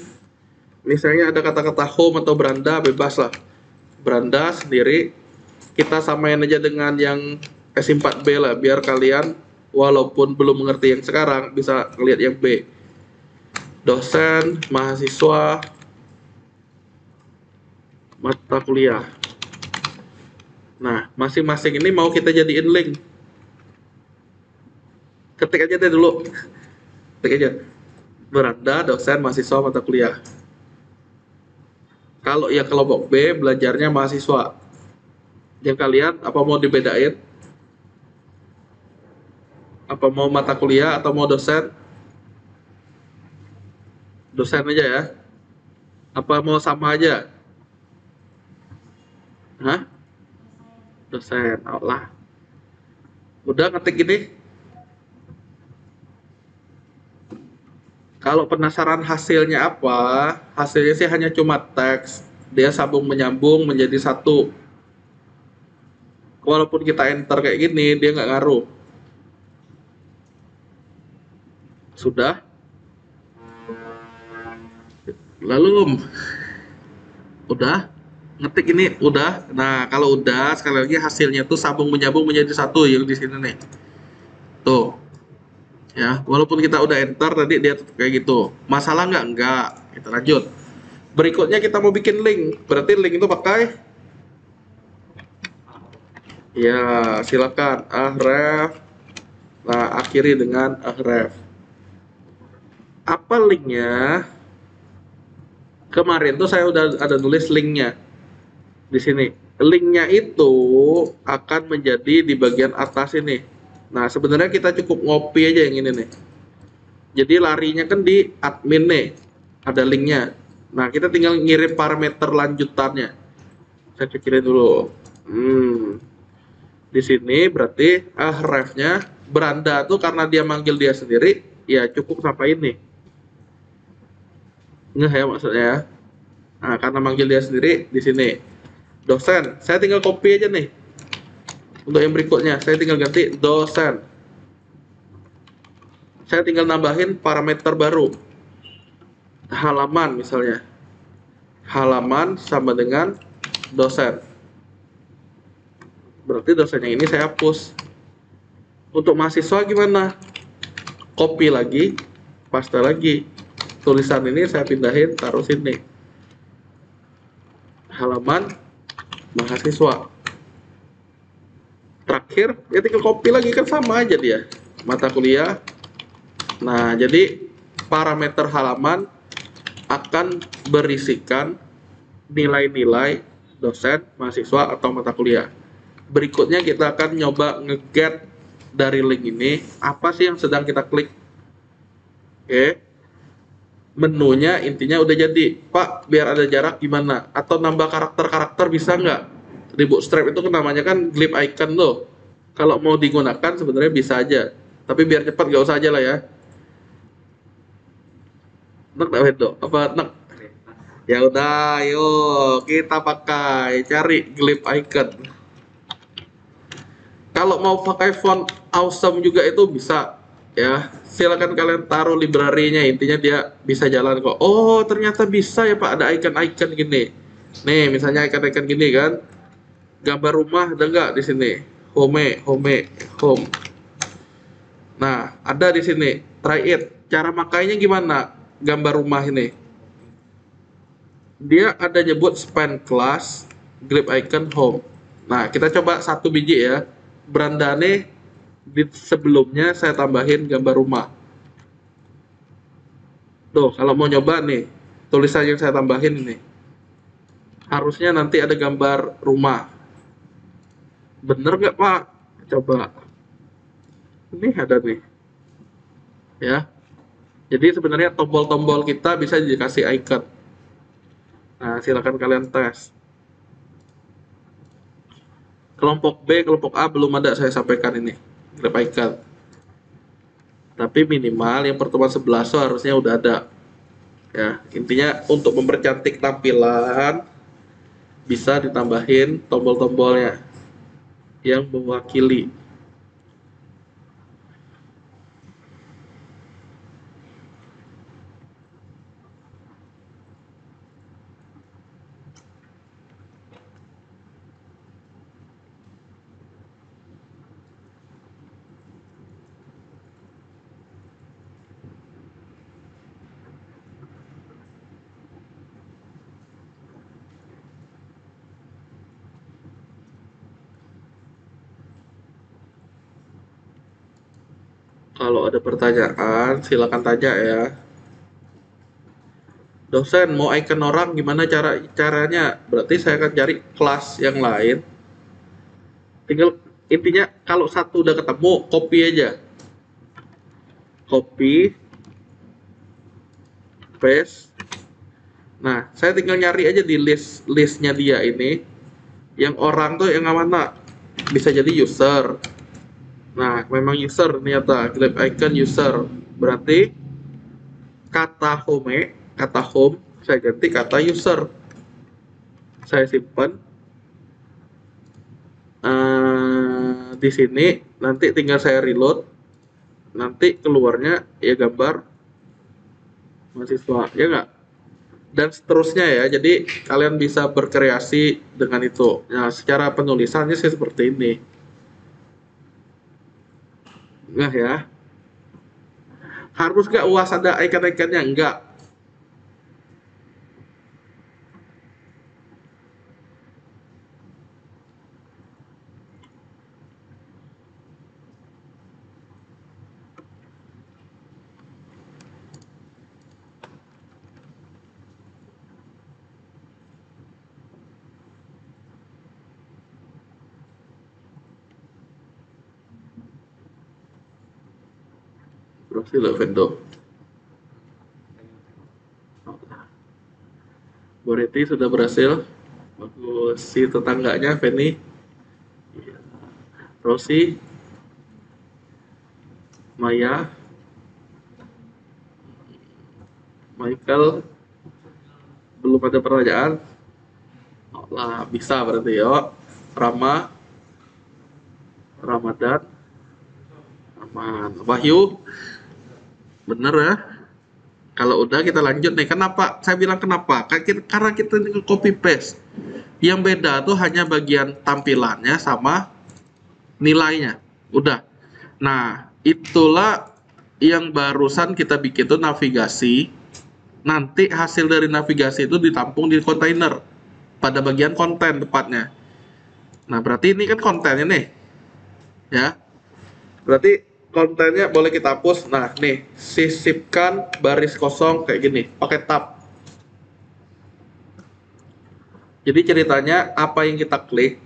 misalnya ada kata-kata home atau beranda, bebas lah. Beranda sendiri kita samain aja dengan yang S4B lah biar kalian walaupun belum mengerti yang sekarang bisa ngelihat yang B. Dosen, mahasiswa, mata kuliah. Nah, masing-masing ini mau kita jadiin link. Ketik aja deh dulu. Ketik aja. Beranda, dosen, mahasiswa, mata kuliah. Kalau yang kelompok B belajarnya mahasiswa. Yang kalian apa mau dibedain? Apa mau mata kuliah atau mau dosen? Dosen aja ya. Apa mau sama aja? Hah? Dosen. Allah. Udah ngetik ini? Kalau penasaran hasilnya apa? Hasilnya sih hanya cuma teks. Dia sambung menyambung menjadi satu. Walaupun kita enter kayak gini, dia nggak ngaruh. Sudah? Lalu, udah? Ngetik ini udah. Nah, kalau udah, sekali lagi hasilnya tuh sambung menyambung menjadi satu yang di sini nih. Tuh. Ya, walaupun kita udah enter tadi dia tetap kayak gitu. Masalah nggak? Nggak. Kita lanjut. Berikutnya kita mau bikin link. Berarti link itu pakai ya, silakan ahref. Nah, akhiri dengan ahref. Apa linknya? Kemarin tuh saya udah ada nulis linknya di sini. Linknya itu akan menjadi di bagian atas ini. Nah, sebenarnya kita cukup ngopi aja yang ini nih. Jadi larinya kan di admin nih. Ada linknya. Nah, kita tinggal ngirim parameter lanjutannya. Saya pikirin dulu. Di sini berarti refnya beranda tuh karena dia manggil dia sendiri, ya cukup sampai ini. Nggak ya maksudnya ya. Nah, karena manggil dia sendiri di sini. Dosen, saya tinggal copy aja nih. Untuk yang berikutnya, saya tinggal ganti dosen. Saya tinggal nambahin parameter baru. Halaman misalnya. Halaman sama dengan dosen. Berarti dosennya ini saya hapus. Untuk mahasiswa gimana? Copy lagi, paste lagi. Tulisan ini saya pindahin, taruh sini. Halaman mahasiswa. Terakhir, ya tinggal copy lagi, kan sama aja dia. Mata kuliah. Nah, jadi parameter halaman akan berisikan nilai-nilai dosen, mahasiswa, atau mata kuliah. Berikutnya kita akan nyoba nge-get dari link ini, apa sih yang sedang kita klik. Oke. Menunya intinya udah jadi. Pak, biar ada jarak gimana? Atau nambah karakter-karakter bisa nggak? Di Bootstrap itu namanya kan glyph icon tuh. Kalau mau digunakan sebenarnya bisa aja. Tapi biar cepat nggak usah aja lah ya. Nek tak Vendo? Apa nek? Kereta. Ya udah, yuk kita pakai cari Glip Icon. Kalau mau pakai font awesome juga itu bisa ya. Silakan kalian taruh library-nya, intinya dia bisa jalan kok. Oh, ternyata bisa ya Pak, ada icon-icon gini. Nih, misalnya icon-icon gini kan. Gambar rumah ada nggak di sini? Home. Nah, ada di sini. Try it. Cara makainya gimana? Gambar rumah ini. Dia ada nyebut span class grip icon home. Nah, kita coba satu biji ya. Berandane di sebelumnya saya tambahin gambar rumah. Tuh, kalau mau nyoba nih, tulisan yang saya tambahin ini. Harusnya nanti ada gambar rumah. Bener nggak Pak? Coba. Ini ada nih. Ya. Jadi sebenarnya tombol-tombol kita bisa dikasih icon. Nah, silakan kalian tes. Kelompok B, kelompok A belum ada saya sampaikan ini. Grab icon. Tapi minimal yang pertemuan 11 so harusnya udah ada. Ya, intinya untuk mempercantik tampilan bisa ditambahin tombol-tombolnya yang mewakili. Kalau ada pertanyaan, silakan tanya ya. Dosen, mau icon orang gimana caranya? Berarti saya akan cari kelas yang lain. Tinggal intinya kalau satu udah ketemu, copy aja. Copy, paste. Nah, saya tinggal nyari aja di listnya dia ini. Yang orang tuh yang mana? Bisa jadi user. Nah, memang user ternyata. Grab icon user. Berarti kata home, saya ganti kata user. Saya simpan. Di sini nanti tinggal saya reload. Nanti keluarnya ya gambar mahasiswa, ya nggak? Dan seterusnya ya. Jadi kalian bisa berkreasi dengan itu. Nah, secara penulisannya sih seperti ini. Nah ya. Harus nggak UAS ada icon-iconnya? Enggak. Berhasil loh, Vendo. Boreti sudah berhasil. Bagus. Si tetangganya, Feni. Rosi. Maya. Michael. Belum ada pertanyaan. Oh, lah, bisa berarti ya. Rama. Ramadan. Aman. Wahyu. Bener ya. Kalau udah kita lanjut nih. Kenapa? Saya bilang kenapa? Karena kita copy paste. Yang beda tuh hanya bagian tampilannya sama nilainya. Udah. Nah, itulah yang barusan kita bikin tuh navigasi. Nanti hasil dari navigasi itu ditampung di kontainer pada bagian konten tepatnya. Nah, berarti ini kan kontennya nih. Ya. Berarti kontennya boleh kita hapus. Nah, nih, sisipkan baris kosong kayak gini, pakai tab. Jadi ceritanya apa yang kita klik,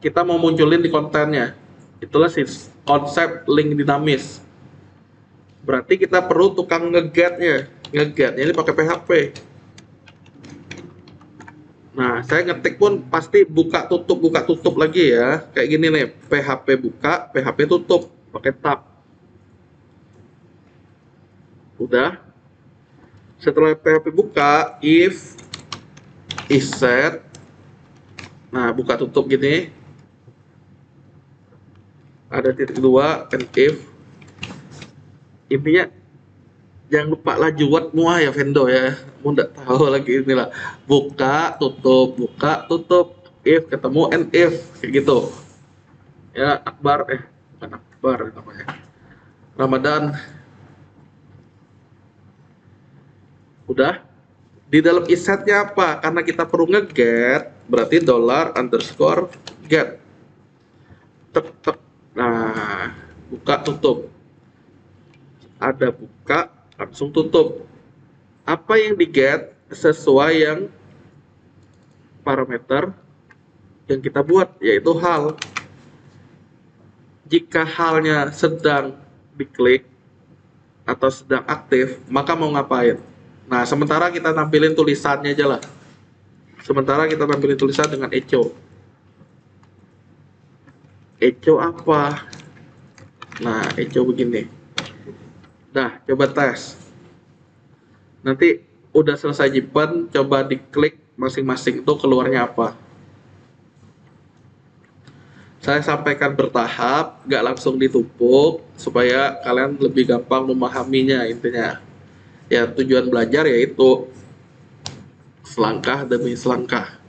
kita mau munculin di kontennya. Itulah konsep link dinamis. Berarti kita perlu tukang ngegetnya. Ngegetnya ini pakai PHP. Nah, saya ngetik pun pasti buka tutup lagi ya. Kayak gini nih, PHP buka, PHP tutup, pakai tab. Udah. Setelah PHP buka, if is set, nah buka tutup gini, ada titik dua, and if, intinya jangan lupa laju word semua ya Vendo ya, mau nggak tahu lagi inilah, buka tutup, if ketemu and if kayak gitu ya. Akbar bukan Akbar namanya, Ramadan. Udah. Di dalam isetnya apa? Karena kita perlu nge-get, berarti $_get. Tek tek. Nah, buka tutup. Ada buka, langsung tutup. Apa yang di-get sesuai yang parameter yang kita buat, yaitu hal. Jika halnya sedang diklik atau sedang aktif, maka mau ngapain? Nah, sementara kita tampilin tulisannya aja lah. Sementara kita tampilin tulisan dengan echo. Echo apa? Nah, echo begini. Nah, coba tes. Nanti udah selesai jipen, coba diklik masing-masing itu keluarnya apa. Saya sampaikan bertahap, nggak langsung ditumpuk, supaya kalian lebih gampang memahaminya intinya. Ya, tujuan belajar yaitu selangkah demi selangkah.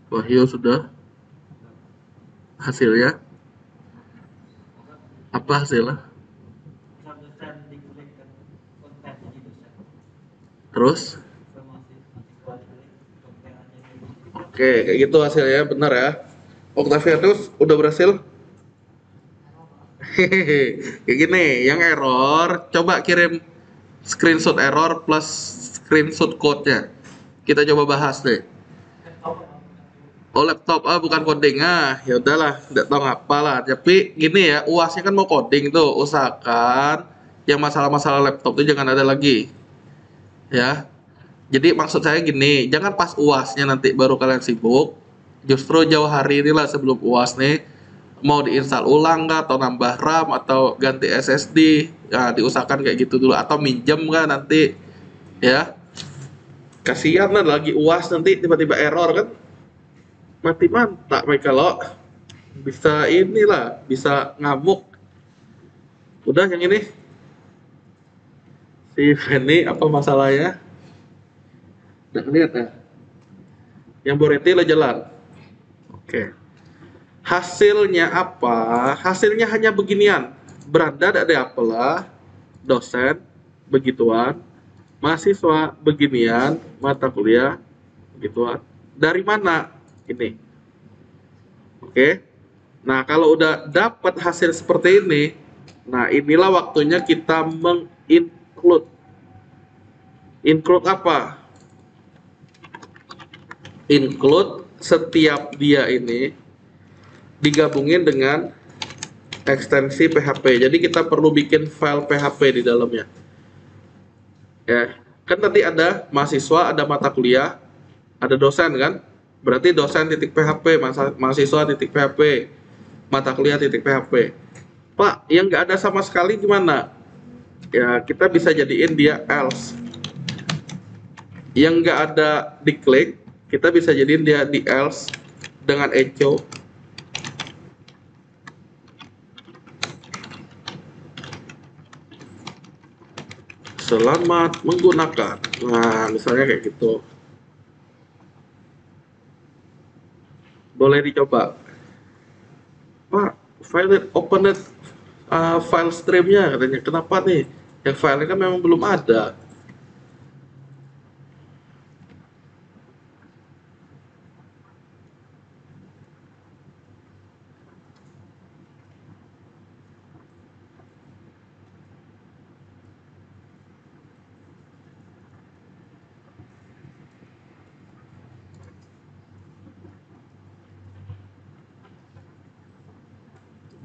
Wahyu sudah hasilnya? Apa hasilnya? dosen diklik kan konten jadi dosen. Terus? Mahasiswa diklik kontenannya jadi. Oke, kayak gitu hasilnya, benar ya. Octavianus udah berhasil? Hehehe, kayak gini, yang error, coba kirim screenshot error plus screenshot code-nya. Kita coba bahas deh. Oh laptop, bukan coding, ya udahlah, nggak tahu ngapa lah. Tapi gini ya, UASnya kan mau coding tuh, usahakan yang masalah-masalah laptop itu jangan ada lagi, ya. Jadi maksud saya gini, jangan pas UASnya nanti baru kalian sibuk. Justru jauh hari inilah sebelum UAS nih, mau diinstal ulang nggak, atau nambah RAM, atau ganti SSD, ya diusahakan kayak gitu dulu. Atau minjem kan nanti, ya. Kasihan lah lagi UAS nanti tiba-tiba error kan, mati mantak mereka loh. Bisa inilah, bisa ngamuk. Udah yang ini, si Fanny apa masalahnya? Nggak lihat ya? Yang Boreti lah jalan. Oke. Hasilnya apa? Hasilnya hanya beginian. Beranda ada apalah, dosen begituan, mahasiswa beginian, mata kuliah begituan. Dari mana ini? Oke. Nah, kalau udah dapat hasil seperti ini, nah inilah waktunya kita menginclude. Include apa? Include setiap dia ini digabungin dengan ekstensi PHP. Jadi kita perlu bikin file PHP di dalamnya. Ya, kan tadi ada mahasiswa, ada mata kuliah, ada dosen kan? Berarti dosen titik PHP, mahasiswa titik PHP, mata kuliah titik PHP. Pak, yang nggak ada sama sekali gimana? Ya, kita bisa jadiin dia else. Yang nggak ada diklik, kita bisa jadiin dia di else dengan echo. Selamat menggunakan. Nah, misalnya kayak gitu. Boleh dicoba. Pak, File open it, file streamnya katanya. Kenapa nih? Yang filenya kan memang belum ada.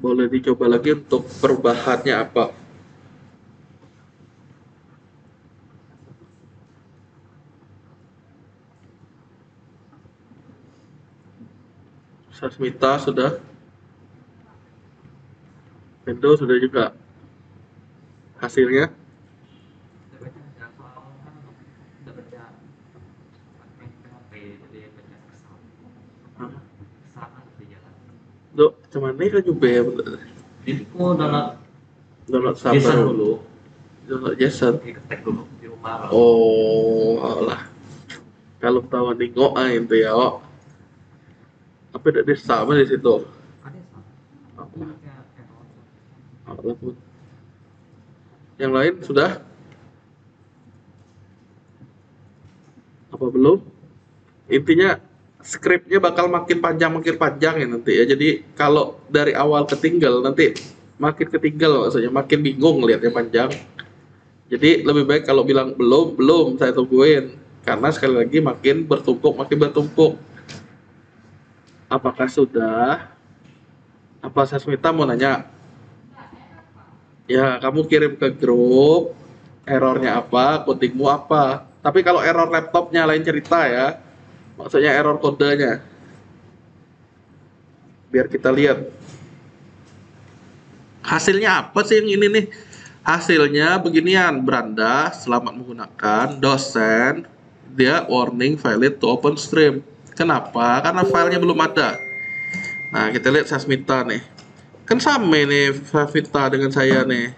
Boleh dicoba lagi untuk perubahannya apa? Sasmita sudah, Windows sudah juga. Hasilnya Udah baca ya, soal kan udah baca pakai PHP, jadi baca kesal. Kesal kan di jalan. Dok, cuman ini kan juga ya, Jadi aku download JSON sabar dulu, download JSON. ketek dulu di rumah. Oh, alah. Kalau tahu nih ngoain tuh ya, oh. Apa tidak sama di situ? Ada sama. Aku Alah, kayak error. alah pun. Yang lain sudah? Apa belum? Intinya skripnya bakal makin panjang ya nanti ya. Jadi kalau dari awal ketinggal nanti makin ketinggal, maksudnya makin bingung lihatnya panjang. Jadi lebih baik kalau bilang belum, belum saya tungguin. Karena sekali lagi makin bertumpuk. Apakah sudah? Apa Sasmita mau nanya? Ya, kamu kirim ke grup, errornya apa, codingmu apa. Tapi kalau error laptopnya lain cerita ya. Maksudnya error kodenya. Biar kita lihat. Hasilnya apa sih yang ini nih? Hasilnya beginian, Branda, selamat menggunakan dosen, dia warning valid to open stream. Kenapa? Karena filenya belum ada. Nah, kita lihat Sasmita nih. Kan sama nih Sasmita dengan saya nih.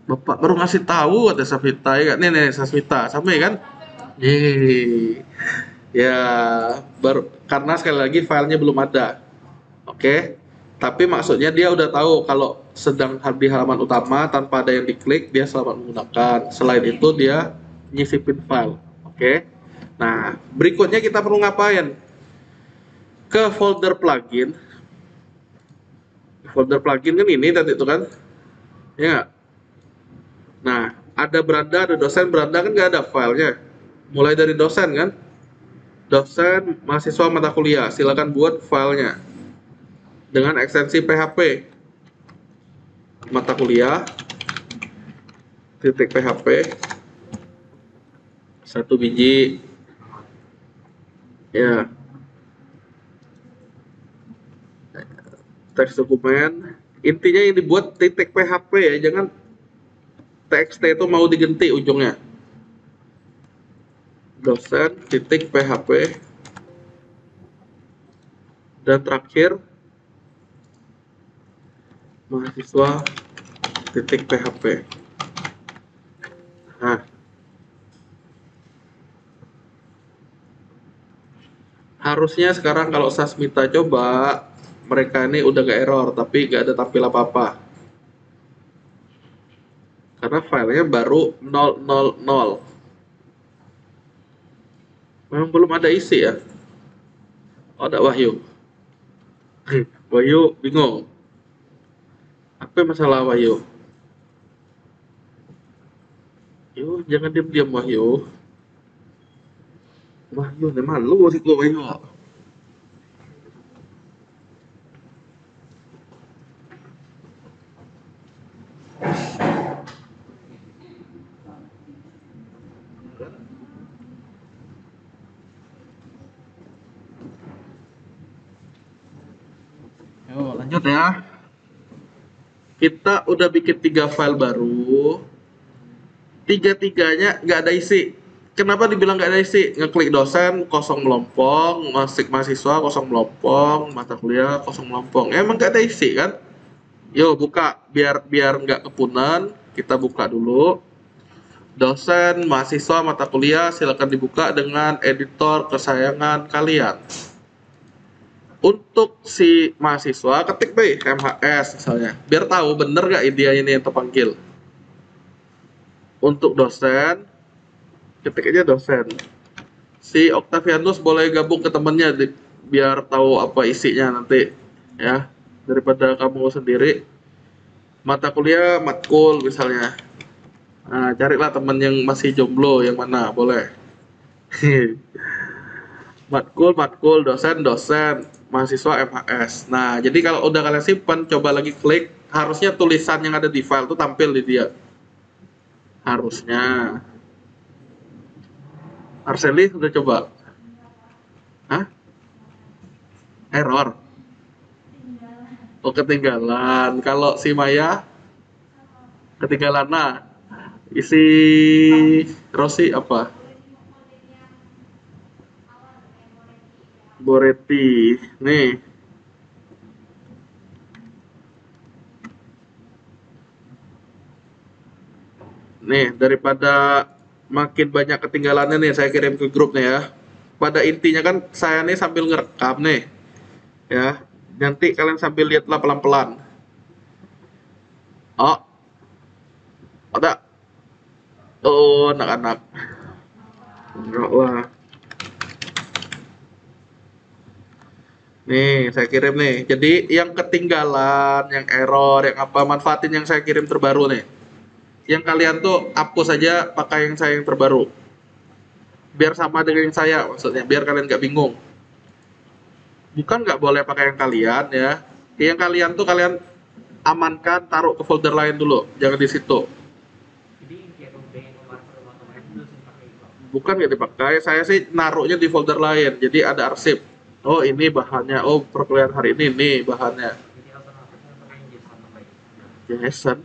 Bapak baru ngasih tahu ada Sasmita ya kan? Nih Sasmita, sama ya kan? Yeay. Ya, baru karena sekali lagi filenya belum ada. Oke. Tapi maksudnya dia udah tahu kalau sedang di halaman utama tanpa ada yang diklik dia selamat menggunakan. Selain itu dia nyisipin file. Oke. Nah, berikutnya kita perlu ngapain? Ke folder plugin. Folder plugin kan ini tadi itu kan? Ya. Nah, ada beranda, ada dosen, beranda kan nggak ada filenya. Mulai dari dosen kan? Dosen mahasiswa mata kuliah, silakan buat filenya dengan ekstensi PHP mata kuliah titik PHP 1 biji ya, teks dokumen intinya yang dibuat titik PHP ya, jangan txt itu mau diganti ujungnya. Dosen titik PHP dan terakhir mahasiswa titik PHP. Nah, harusnya sekarang kalau Sasmita coba, mereka ini udah gak error, tapi gak ada tampil apa-apa. Karena filenya baru 000. Memang belum ada isi ya. Oh, ada Wahyu. Wahyu bingung. Apa masalah Wahyu? Yuk, jangan diam-diam Wahyu. Wahyu, ini malu sih gua Wahyu. Yuk, lanjut ya. Kita udah bikin 3 file baru. Tiga-tiganya nggak ada isi. Kenapa dibilang nggak ada isi? Ngeklik dosen kosong melompong, mahasiswa kosong melompong, mata kuliah kosong melompong. Emang nggak ada isi kan? Yo buka biar biar nggak kepunan. Kita buka dulu. Dosen, mahasiswa, mata kuliah silakan dibuka dengan editor kesayangan kalian. Untuk si mahasiswa ketik deh MHS misalnya, biar tahu bener nggak dia ini yang terpanggil. Untuk dosen, ketik aja dosen. Si Octavianus boleh gabung ke temennya biar tahu apa isinya nanti ya, daripada kamu sendiri. Mata kuliah matkul misalnya, nah carilah temen yang masih jomblo yang mana boleh. Matkul matkul, dosen dosen, mahasiswa MHS. Nah jadi kalau udah kalian simpan, coba lagi klik, harusnya tulisan yang ada di file itu tampil di dia, harusnya. Arseli udah coba? Hah? Error. Oh ketinggalan. Kalau si Maya ketinggalan. Nah, isi Rossi apa? Boretti. Nih, nih daripada makin banyak ketinggalannya nih saya kirim ke grup nih ya. Pada intinya kan saya nih sambil ngerekam nih ya. Nanti kalian sambil lihatlah pelan-pelan. Oh, ada. Oh, anak-anak. Enggak lah. Nih, saya kirim nih. Jadi yang ketinggalan, yang error, yang apa, manfaatin yang saya kirim terbaru nih. Yang kalian tuh hapus saja, pakai yang saya yang terbaru. Biar sama dengan yang saya, maksudnya. Biar kalian nggak bingung. Bukan nggak boleh pakai yang kalian ya. Yang kalian tuh kalian amankan, taruh ke folder lain dulu. Jangan di situ. Jadi kayak pemberian nomor kemarin itu langsung pakai itu. Bukan nggak dipakai, saya sih naruhnya di folder lain. Jadi ada arsip. Oh ini bahannya, oh perkuliahan hari ini nih bahannya. Jadi alternatifnya pakai yang JSON namanya. Jason,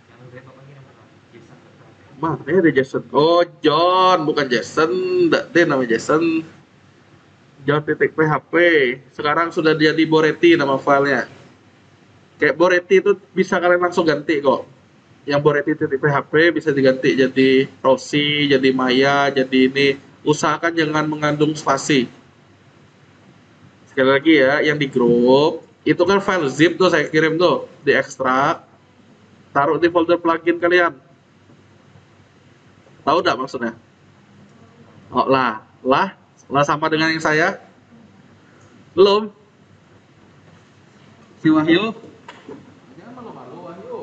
Yang dari pakai yang mana? JSON tertera. mana ya ada Jason? Oh John, bukan Jason. Nggak deh namanya Jason. John titik PHP. Sekarang sudah jadi Boretti nama filenya. Kayak Boretti itu bisa kalian langsung ganti kok. Yang Boretti titik PHP bisa diganti jadi Rossi, jadi Maya, jadi ini. Usahakan jangan mengandung spasi. Sekali lagi ya, yang di grup itu kan file zip tuh saya kirim tuh, diekstrak, taruh di folder plugin kalian. Tahu nggak maksudnya? Oh lah sama dengan yang saya. Belum. Si Wahyu. Jangan malu-malu Wahyu.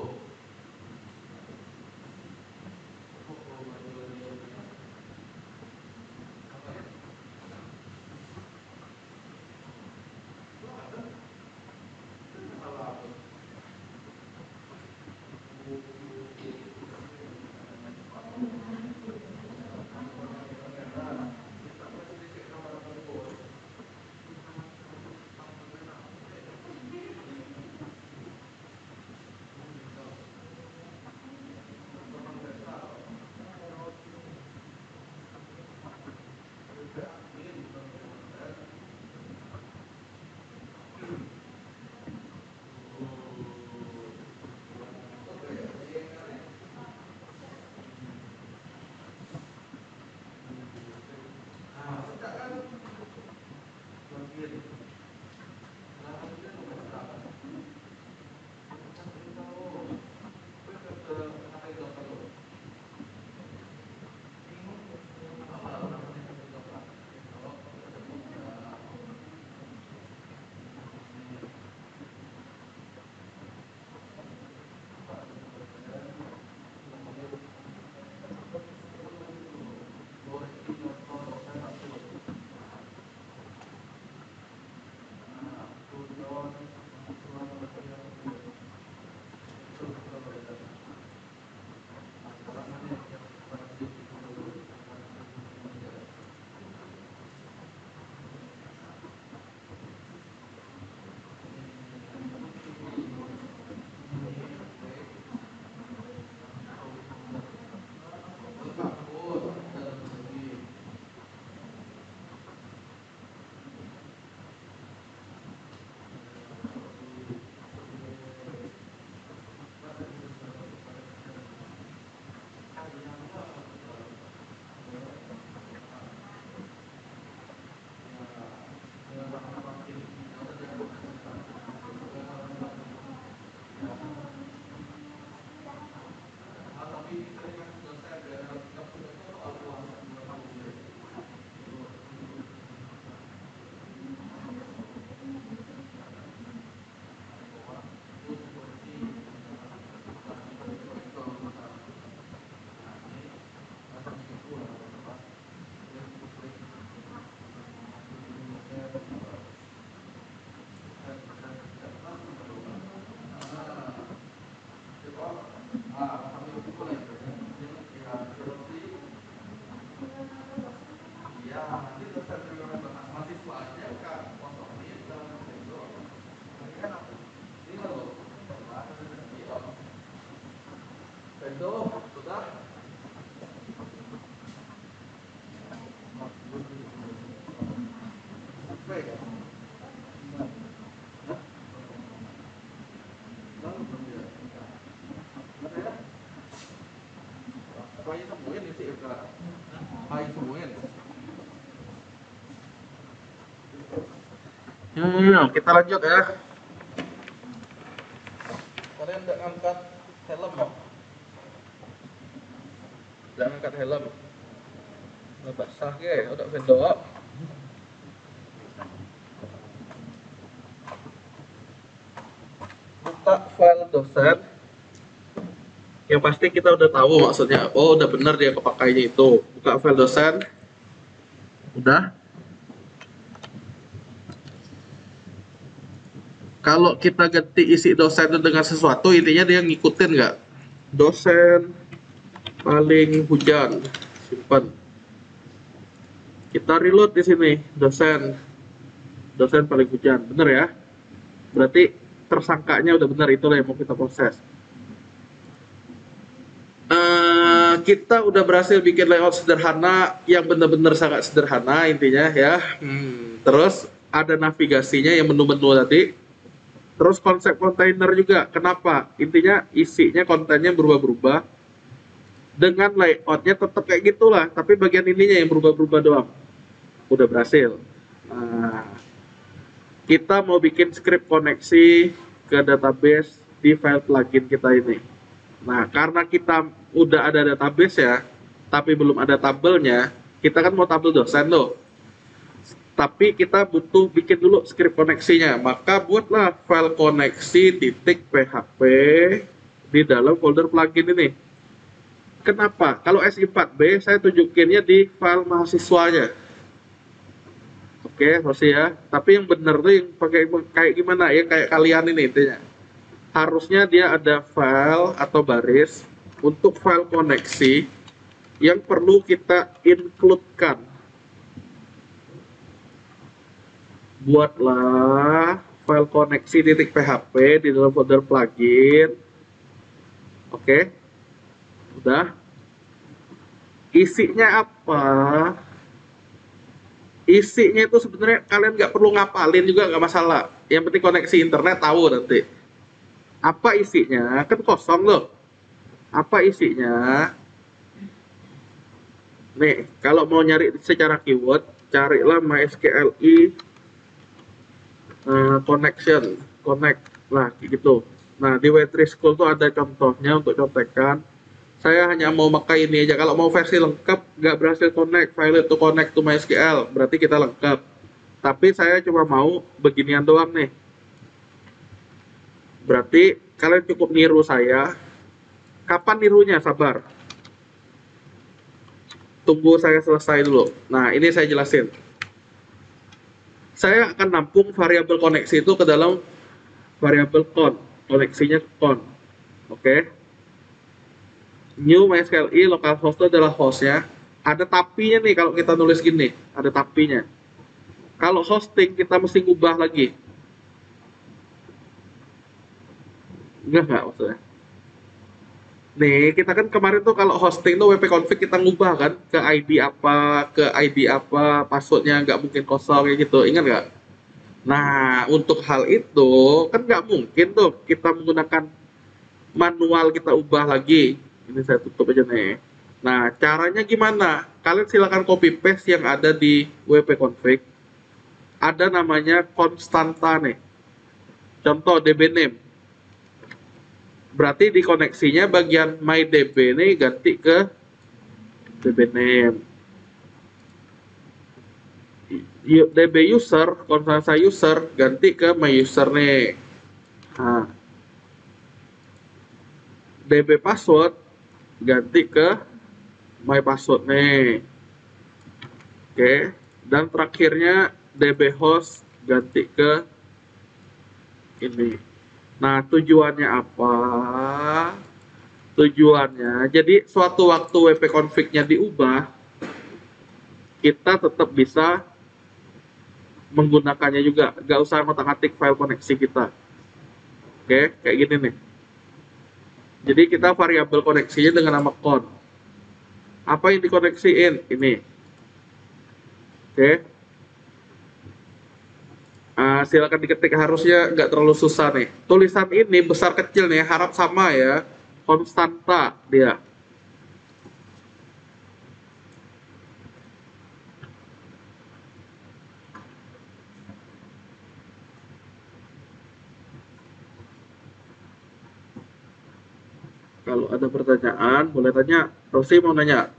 nanti dosen mahasiswanya kan kosongin dalam Windows. Ini kan apa? Ini loh, Windows sudah. Baik ya. Lalu belum ya. Ayo temuin isi Eka. Ayo temuin. Kita lanjut ya. Kalian nggak ngangkat helm kok? Jangan angkat helm. Nggak basah ya, udah vendor. Buka file dosen. Yang pasti kita udah tahu maksudnya. Oh, udah benar dia kepakainya itu. Buka file dosen. Udah. Kalau kita ganti isi dosen itu dengan sesuatu, intinya dia ngikutin nggak? Dosen paling hujan, simpan. Kita reload di sini, dosen paling hujan, bener ya? Berarti tersangkanya udah bener, itulah yang mau kita proses. Kita udah berhasil bikin layout sederhana yang bener-bener sangat sederhana intinya ya. Terus ada navigasinya yang menu-menu tadi. Terus konsep kontainer juga. Kenapa? Intinya isinya kontennya berubah-berubah. Dengan layoutnya tetap kayak gitulah, tapi bagian ininya yang berubah-berubah doang. Udah berhasil. Nah, kita mau bikin script koneksi ke database di file plugin kita ini. Nah, karena kita udah ada database ya, tapi belum ada tabelnya, kita kan mau tabel dosen loh. Tapi kita butuh bikin dulu script koneksinya, maka buatlah file koneksi.php di dalam folder plugin ini. Kenapa? Kalau SI4B saya tunjukinnya di file mahasiswanya. Oke, masih ya. Tapi yang bener tuh yang pakai kayak gimana ya, kayak kalian ini intinya. Harusnya dia ada file atau baris untuk file koneksi yang perlu kita include-kan. Buatlah file koneksi.php di dalam folder plugin. Oke, udah. Isinya apa? Isinya itu sebenarnya kalian nggak perlu ngapalin juga, nggak masalah. Yang penting koneksi internet tahu nanti. Apa isinya? Kan kosong loh. Apa isinya? Nih, kalau mau nyari secara keyword, carilah MySQLi connection, connect, nah gitu. Nah, di W3 School tuh ada contohnya untuk contekan. Saya hanya mau pakai ini aja. Kalau mau versi lengkap, nggak berhasil connect, file to connect to MySQL, berarti kita lengkap. Tapi saya cuma mau beginian doang nih. Berarti kalian cukup niru saya. Kapan nirunya? Sabar. Tunggu saya selesai dulu. Nah, ini saya jelasin. Saya akan nampung variabel koneksi itu ke dalam variabel con. Koneksinya con. Oke. New MySQLi localhost itu adalah hostnya. Ada tapinya nih kalau kita nulis gini. Ada tapinya. Kalau hosting kita mesti ngubah lagi. Enggak maksudnya. Nih, kita kan kemarin tuh kalau hosting tuh wp-config kita ngubah kan ke ID apa, passwordnya nggak mungkin kosong kayak gitu. Ingat nggak? Nah, untuk hal itu kan nggak mungkin tuh kita menggunakan manual kita ubah lagi. Ini saya tutup aja nih. Nah, caranya gimana? Kalian silakan copy paste yang ada di wp-config. Ada namanya konstanta nih. Contoh dbname. Berarti di koneksinya bagian mydb ini ganti ke dbname. db user, konstanta user ganti ke my user nih. Nah, db password ganti ke my password nih. Oke, dan terakhirnya db host ganti ke ini. Nah, tujuannya apa? Tujuannya, jadi suatu waktu wp-config-nya diubah, kita tetap bisa menggunakannya juga, nggak usah ngotak-ngatik file koneksi kita. Oke, kayak gini nih. Jadi kita variabel koneksinya dengan nama con. Apa yang dikoneksiin? Ini. Oke. Silakan diketik, harusnya nggak terlalu susah nih. Tulisan ini besar kecil nih, harap sama ya. Konstanta dia. Kalau ada pertanyaan, boleh tanya. Rosi mau nanya.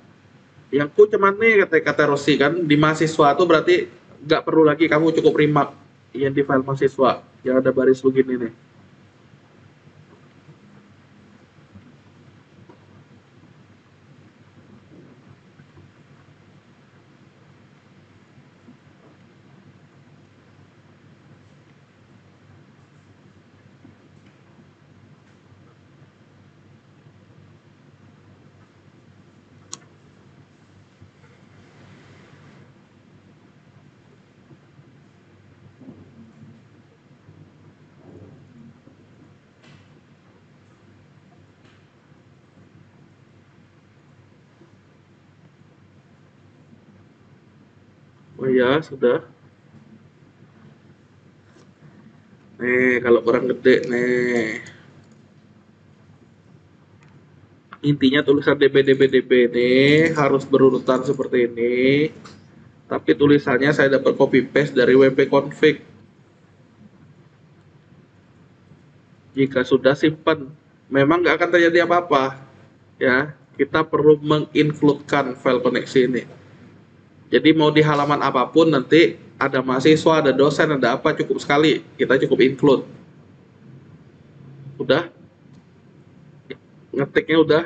Yang ku cuman nih, kata Rosi kan, di mahasiswa tuh berarti nggak perlu lagi kamu cukup remark yang di file mahasiswa. Yang ada baris begini nih. Oh iya, sudah. Nih, kalau kurang gede nih. Intinya tulisan DB ini harus berurutan seperti ini. Tapi tulisannya saya dapat copy paste dari wp config. Jika sudah simpan, memang nggak akan terjadi apa-apa. Ya, kita perlu mengincludekan file koneksi ini. Jadi mau di halaman apapun nanti ada mahasiswa, ada dosen, ada apa, cukup sekali. Kita cukup include. Udah? Ngetiknya udah?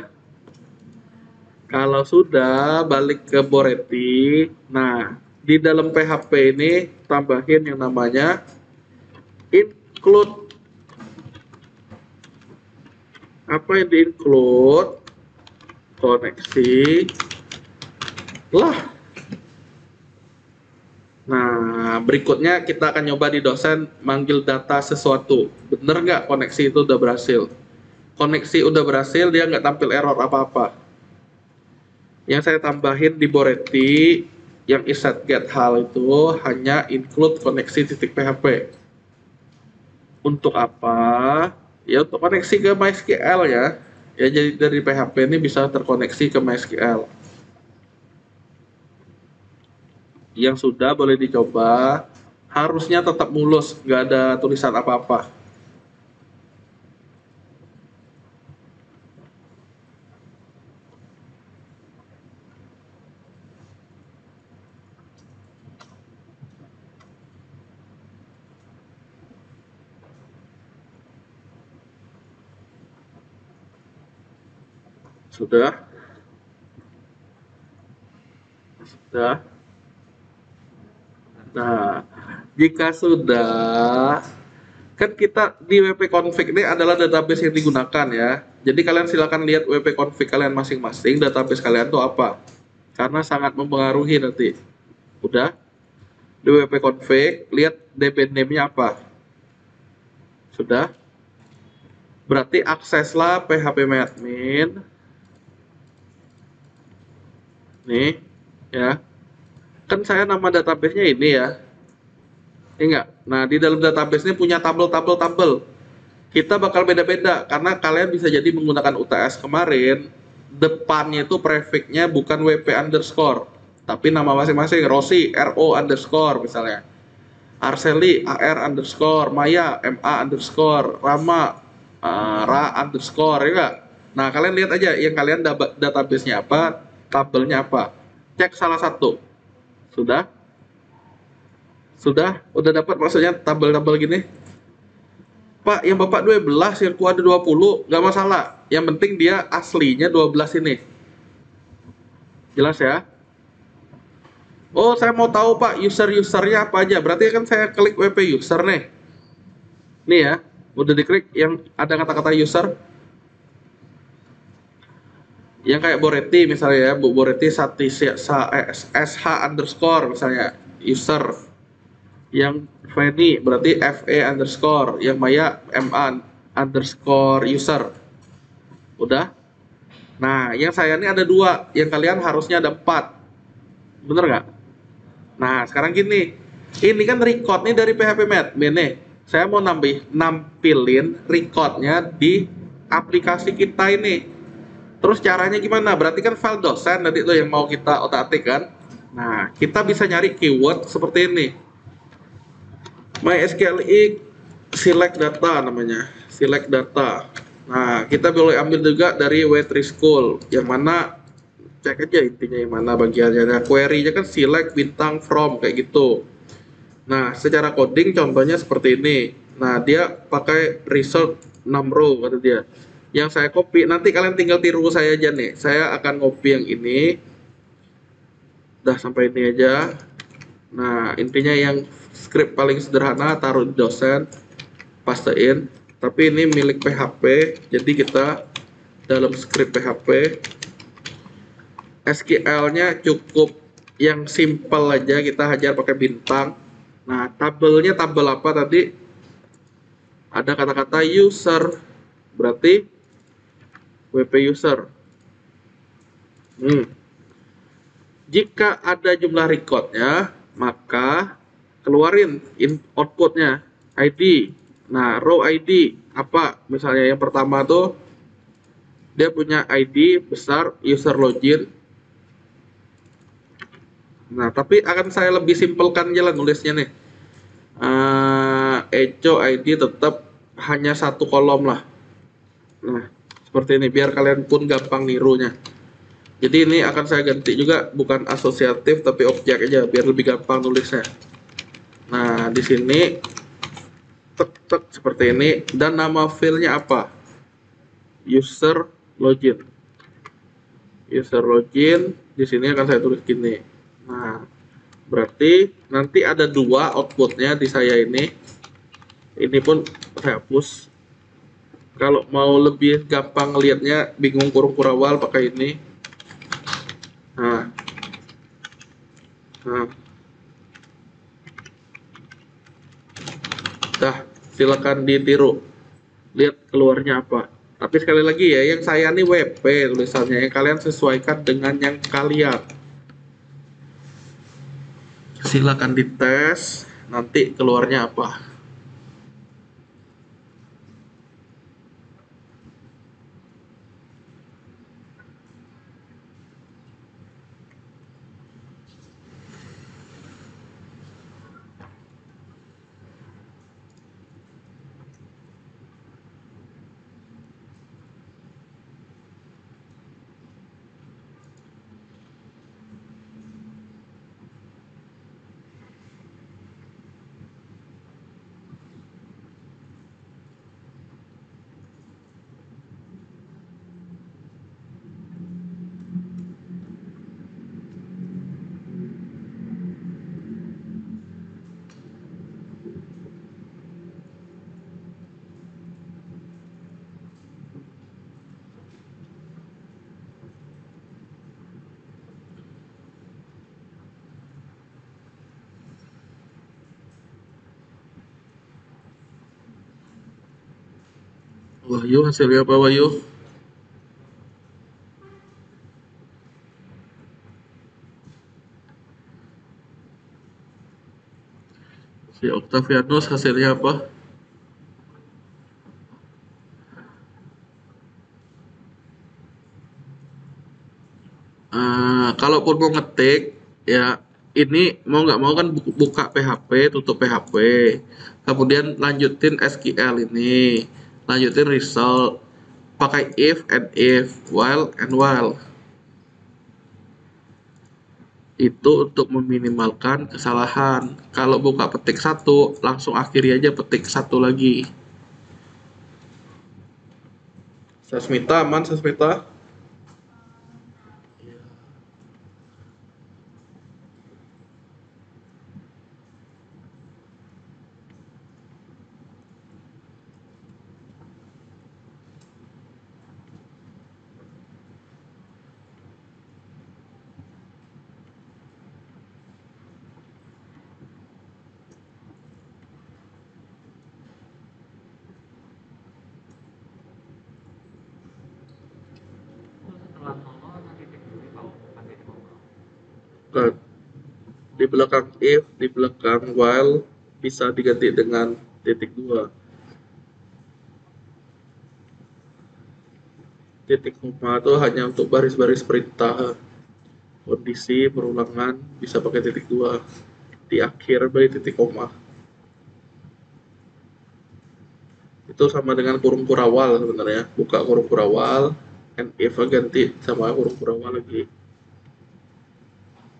Kalau sudah, balik ke Boreti. Nah, di dalam PHP ini tambahin yang namanya include. Apa yang di-include? Koneksi lah. Nah, berikutnya kita akan nyoba di dosen manggil data sesuatu. Bener nggak koneksi itu udah berhasil? Koneksi udah berhasil, dia nggak tampil error apa-apa. Yang saya tambahin di Boreti, yang isset get hal itu hanya include koneksi titik PHP. Untuk apa? Ya untuk koneksi ke MySQL ya. Ya jadi dari PHP ini bisa terkoneksi ke MySQL. Yang sudah boleh dicoba, harusnya tetap mulus, nggak ada tulisan apa-apa. Sudah? Sudah? Nah, jika sudah, kan kita di WP config ini adalah database yang digunakan ya. Jadi kalian silakan lihat WP config kalian masing-masing, database kalian tuh apa. Karena sangat mempengaruhi nanti. Udah? Di WP config, lihat DB name-nya apa. Sudah? Berarti akseslah phpMyAdmin. Nih, ya. Kan saya nama database-nya ini ya. Enggak. Nah, di dalam database ini punya tabel. Kita bakal beda-beda karena kalian bisa jadi menggunakan UTS kemarin, depannya itu prefix-nya bukan WP underscore, tapi nama masing-masing. Rosi RO underscore misalnya, Arseli AR underscore, Maya MA underscore, Rama Ra underscore, ya enggak? Nah, kalian lihat aja yang kalian database-nya apa, tabelnya apa. Cek salah satu. Sudah? Sudah? Udah dapat maksudnya tabel-tabel gini? Pak, yang Bapak 12, yang ku ada 20, nggak masalah. Yang penting dia aslinya 12 ini. Jelas ya? Oh, saya mau tahu Pak, user-usernya apa aja. Berarti kan saya klik WP user nih. Nih ya, udah diklik yang ada kata-kata user. Yang kayak Boreti misalnya ya, Bu Boreti SH underscore misalnya user. Yang Feni berarti FE underscore, yang Maya MA underscore user. Udah. Nah, yang saya ini ada dua, yang kalian harusnya ada empat. Bener nggak? Nah, sekarang gini, ini kan record nih dari PHP Admin nih. Saya mau nampilin recordnya di aplikasi kita ini. Terus caranya gimana? Berarti kan file dosen tadi tuh yang mau kita otak-atik kan? Nah, kita bisa nyari keyword seperti ini. MySQLi select data namanya. Select data. Nah, kita boleh ambil juga dari W3 School yang mana cek aja intinya yang mana bagiannya. Nah, query-nya kan select bintang from kayak gitu. Nah, secara coding contohnya seperti ini. Nah, dia pakai result 6 row kata dia. Yang saya copy, nanti kalian tinggal tiru saya aja nih. Saya akan copy yang ini. Udah sampai ini aja. Nah, intinya yang script paling sederhana taruh di dosen, pastein. Tapi ini milik PHP, jadi kita dalam script PHP SQL-nya cukup yang simple aja, kita hajar pakai bintang. Nah, tabelnya tabel apa tadi? Ada kata-kata user, berarti WP user. Jika ada jumlah recordnya, maka keluarin outputnya ID. Nah, row ID apa? Misalnya yang pertama tuh dia punya ID besar user login. Nah, tapi akan saya lebih simpelkan jalan nulisnya nih. Echo ID tetap hanya satu kolom lah. Nah, seperti ini biar kalian pun gampang nirunya. Jadi ini akan saya ganti juga bukan asosiatif tapi objek aja biar lebih gampang nulisnya. Nah, di sini tek seperti ini dan nama filenya apa? User login. User login di sini akan saya tulis gini. Nah, berarti nanti ada dua outputnya di saya ini. Ini pun saya hapus. Kalau mau lebih gampang ngelihatnya bingung kurung kurawal pakai ini. Nah, nah, dah silakan ditiru. Lihat keluarnya apa. Tapi sekali lagi ya, yang saya nih WP tulisannya, yang kalian sesuaikan dengan yang kalian. Silakan dites, nanti keluarnya apa. Wahyu hasilnya apa Wahyu? Si Octavianus hasilnya apa? Kalaupun mau ngetik ya ini mau nggak mau kan buka PHP, tutup PHP, kemudian lanjutin SQL ini, lanjutin result, pakai if and if, while and while. Itu untuk meminimalkan kesalahan. Kalau buka petik satu, langsung akhiri aja petik satu lagi. Sasmita aman Sasmita? bukan. Di belakang if, di belakang while bisa diganti dengan titik dua. Titik koma itu hanya untuk baris-baris perintah. Kondisi perulangan bisa pakai titik dua. Di akhir beri titik koma. Itu sama dengan kurung kurawal sebenarnya. Buka kurung kurawal, and if ganti sama kurung kurawal lagi.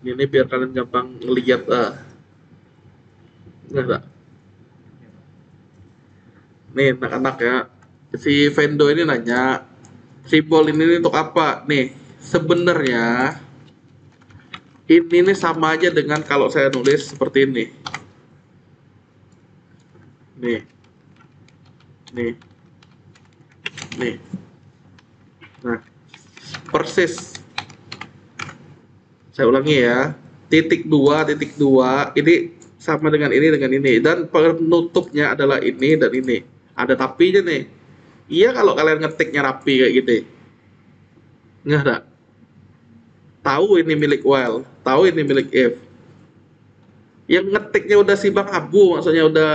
Ini biar kalian gampang ngeliat lah. Enggak. Nih anak-anak ya, si Vendo ini nanya, simbol ini untuk apa? Nih, sebenarnya ini nih sama aja dengan kalau saya nulis seperti ini. Nih, nih, nih. Nah, persis. Saya ulangi ya. Titik dua, ini sama dengan ini, dan penutupnya adalah ini dan ini. Ada tapinya nih. Iya kalau kalian ngetiknya rapi kayak gitu. Nggak ada. Tahu ini milik while, tahu ini milik if. Yang ngetiknya udah si Bang Abu, maksudnya udah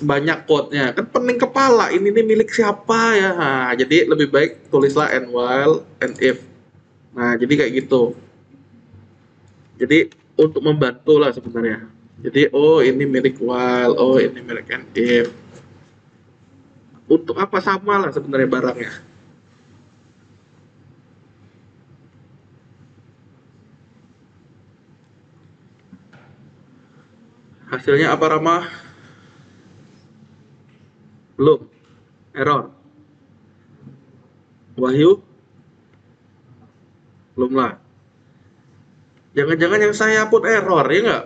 banyak code-nya. Kan pening kepala, ini nih milik siapa ya. Nah, jadi lebih baik tulislah and while and if. Nah, jadi kayak gitu. Jadi untuk membantu lah sebenarnya. Jadi oh ini milik while, oh ini milik and if. Untuk apa sama lah sebenarnya barangnya. Hasilnya apa Rama? Belum. Error. Wahyu? Belum lah. Jangan-jangan yang saya pun error ya nggak?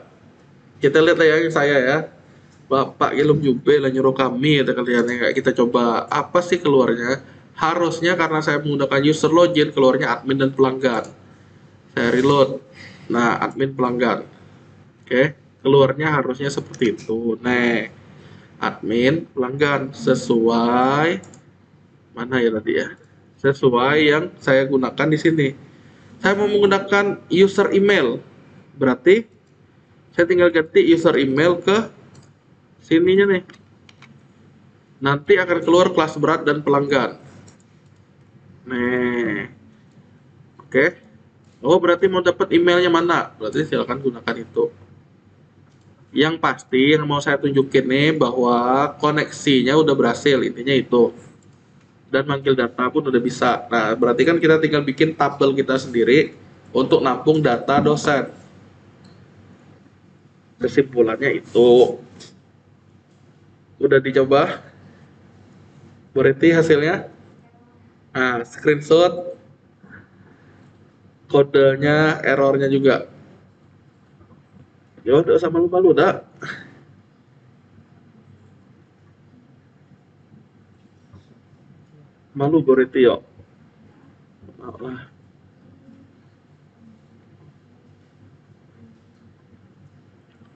Kita lihat ya yang saya ya. Bapak Ilum Jube lah nyuruh kami kata kalian ya, kita coba apa sih keluarnya. Harusnya karena saya menggunakan user login keluarnya admin dan pelanggan. Saya reload. Nah, admin pelanggan. Oke, keluarnya harusnya seperti itu. Nah, admin pelanggan sesuai mana ya tadi ya? Sesuai yang saya gunakan di sini. Saya mau menggunakan user email. Berarti saya tinggal ganti user email ke sininya nih. Nanti akan keluar kelas berat dan pelanggan. Nih. Oke. Oh, berarti mau dapat emailnya mana? Berarti silakan gunakan itu. Yang pasti yang mau saya tunjukin nih bahwa koneksinya udah berhasil, intinya itu. Dan manggil data pun udah bisa. Nah, berarti kan kita tinggal bikin tabel kita sendiri untuk nampung data dosen. Kesimpulannya itu. Udah dicoba? Berarti hasilnya? Nah, screenshot kodenya, errornya juga. Ya udah sama malu dah. Malu berarti yo. Lah.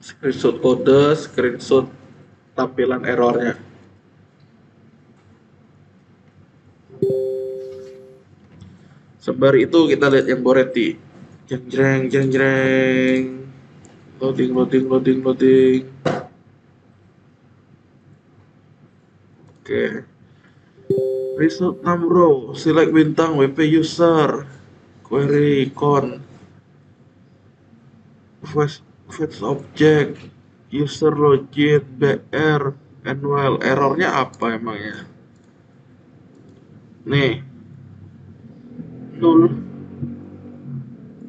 Screenshot kode, screenshot tampilan errornya. Sembari itu kita lihat yang Boreti. Jeng jeng jeng jeng. Loading loading loading loading. Oke. Result number, select bintang WP user. Query con. Fetch object. User login BR annual. Errornya apa emangnya? Nih. Nul.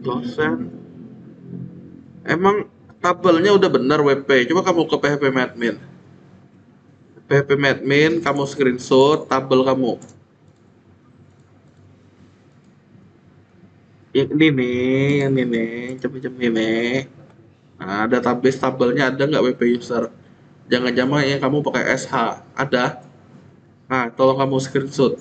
Dosen. Emang tabelnya udah benar WP. Coba kamu ke PHP admin. PHP admin, kamu screenshot tabel kamu. Ini nih, coba ini. Nah, database tabelnya ada nggak WP user? Jangan-jangan yang kamu pakai SH ada? Nah, tolong kamu screenshot.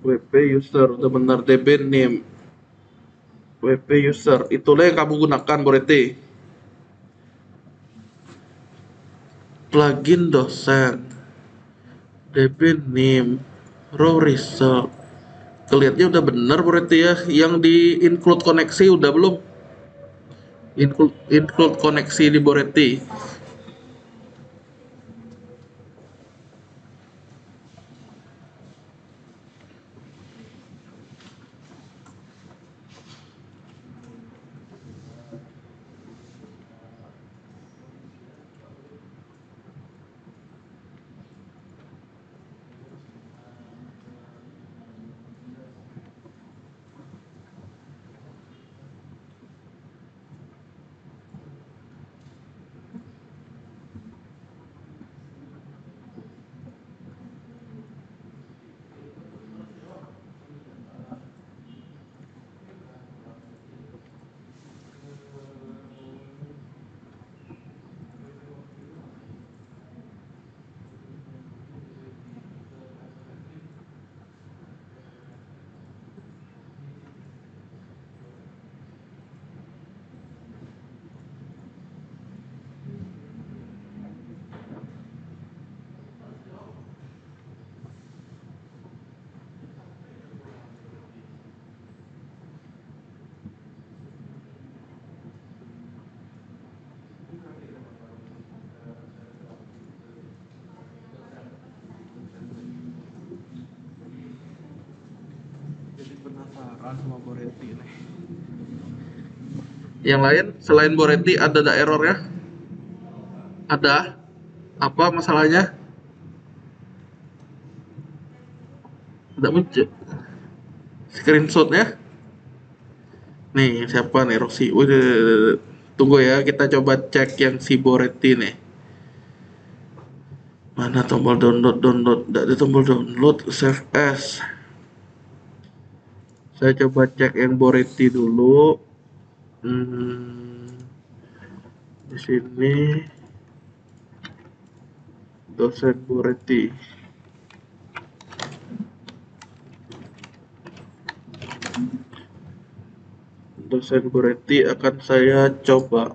WP user udah benar DB name. WP user itulah yang kamu gunakan berarti. plugin dosen, DB name, row result. Kelihatannya udah bener berarti ya. Yang di include koneksi udah belum? Include koneksi di Boretti. Jadi penasaran sama Boretti nih. Yang lain selain Boretti ada error ya? Ada? Apa masalahnya? Tidak muncul. Screenshotnya? Nih siapa nih Rosi? Udah, tunggu ya, kita coba cek yang si Boretti nih. Mana tombol download? Tidak ada tombol download. Save as. Saya coba cek yang Boretti dulu. Di sini dosen Boretti. Dosen Boretti akan saya coba.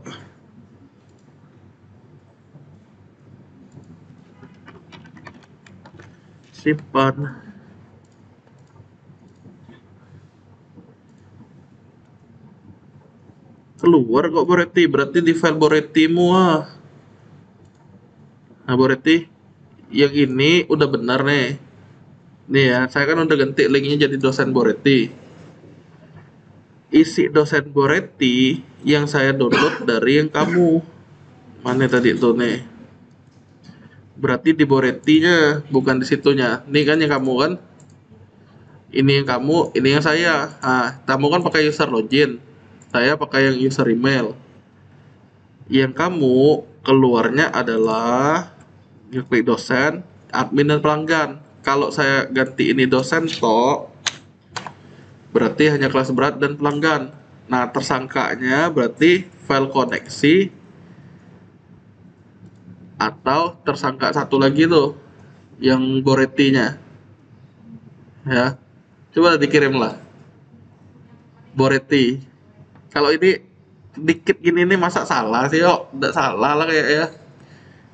Simpan. Keluar kok Boretti, berarti di file Borettimu ah. Nah Boretti, yang ini udah benar nih. Nih ya, saya kan udah ganti linknya jadi dosen Boretti. Isi dosen Boretti yang saya download dari yang kamu. Mana tadi tuh nih? Berarti di Borettinya, bukan di situnya. Nih kan yang kamu kan? Ini yang kamu, ini yang saya. Nah, kamu kan pakai user login. Saya pakai yang user email. Yang kamu keluarnya adalah klik dosen, admin dan pelanggan. Kalau saya ganti ini dosen toh, berarti hanya kelas berat dan pelanggan. Nah, tersangkanya berarti file koneksi atau tersangka satu lagi tuh yang Borettinya. Ya. Coba dikirim lah. Boretti. Kalau ini dikit gini nih masa salah sih, yuk? Tidak salah lah kayak ya.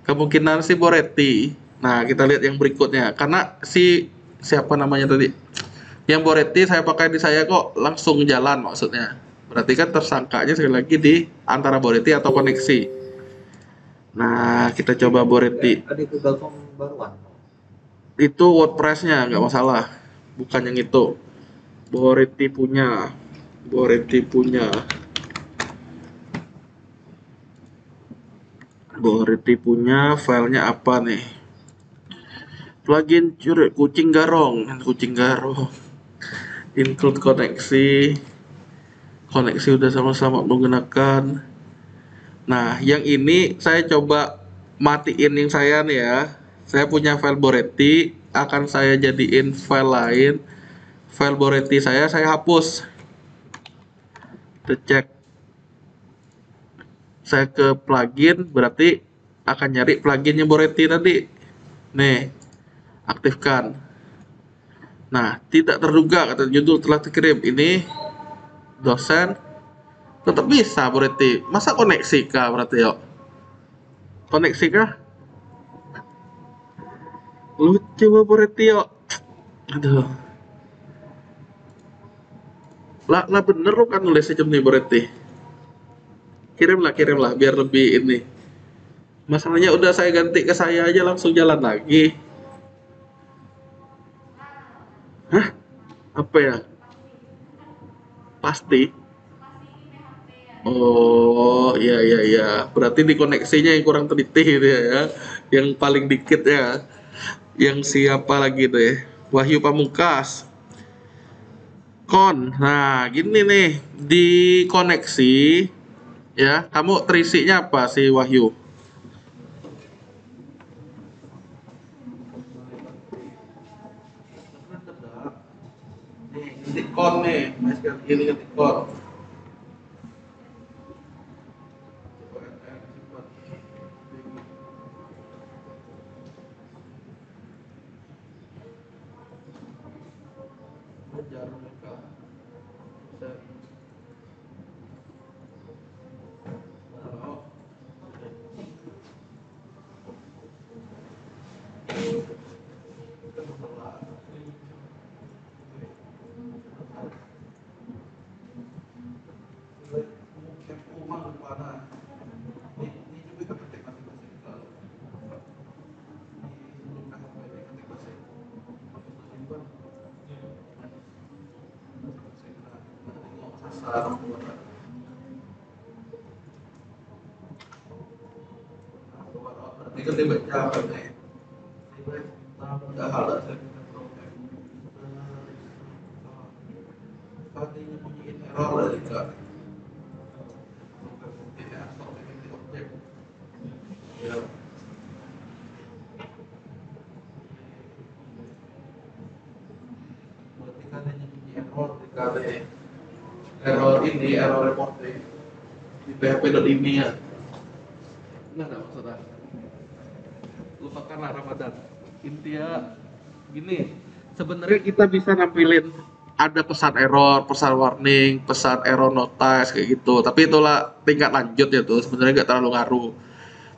Kemungkinan si Boretti. Nah, kita lihat yang berikutnya. Karena si siapa namanya tadi? Yang Boretti saya pakai di saya kok langsung jalan maksudnya. Berarti kan tersangkanya sekali lagi di antara Boretti atau koneksi. Nah, kita coba Boretti. Tadi Google Form baruan. Itu WordPress-nya nggak masalah. Bukan yang itu. Boretti punya. Boretti punya. Boretti punya filenya apa nih? Plugin kucing garong, include koneksi, udah sama-sama menggunakan. Nah, yang ini saya coba matiin yang saya nih ya. Saya punya file Boretti, akan saya jadiin file lain. File Boretti saya hapus. Kita cek. Saya ke plugin, berarti akan nyari pluginnya Boretti tadi. Nih, aktifkan. Nah, tidak terduga kata judul telah dikirim. Ini dosen tetap bisa Boretti. Masa koneksi kah berarti yuk? Koneksi kah? Lucu Boretio. Aduh. Lah bener lo kan nulisnya cuma nih Boreti. Kirimlah biar lebih ini. Masalahnya udah saya ganti ke saya aja langsung jalan lagi. Hah? Apa ya? Pasti. Oh, iya iya iya. Berarti di koneksinya yang kurang teliti gitu ya. Yang paling dikit ya. Yang siapa lagi tuh ya? Wahyu Pamungkas. Nah, gini nih, di koneksi ya, kamu terisinya apa sih Wahyu? Nih, ketik kon nih, ini ketik kon. Berarti kan dia baca apa nih? Nggak halal saya. Tadinya bunyiin error dari kak. Ya. Berarti kan hanya bunyi error di kali error ini error reporting di php.ini ya. Enggak masalah. Lupakanlah Ramadan. Intinya gini, sebenarnya kita bisa nampilin ada pesan error, pesan warning, pesan error notice kayak gitu. Tapi itulah tingkat lanjut ya tuh. Sebenarnya nggak terlalu ngaruh.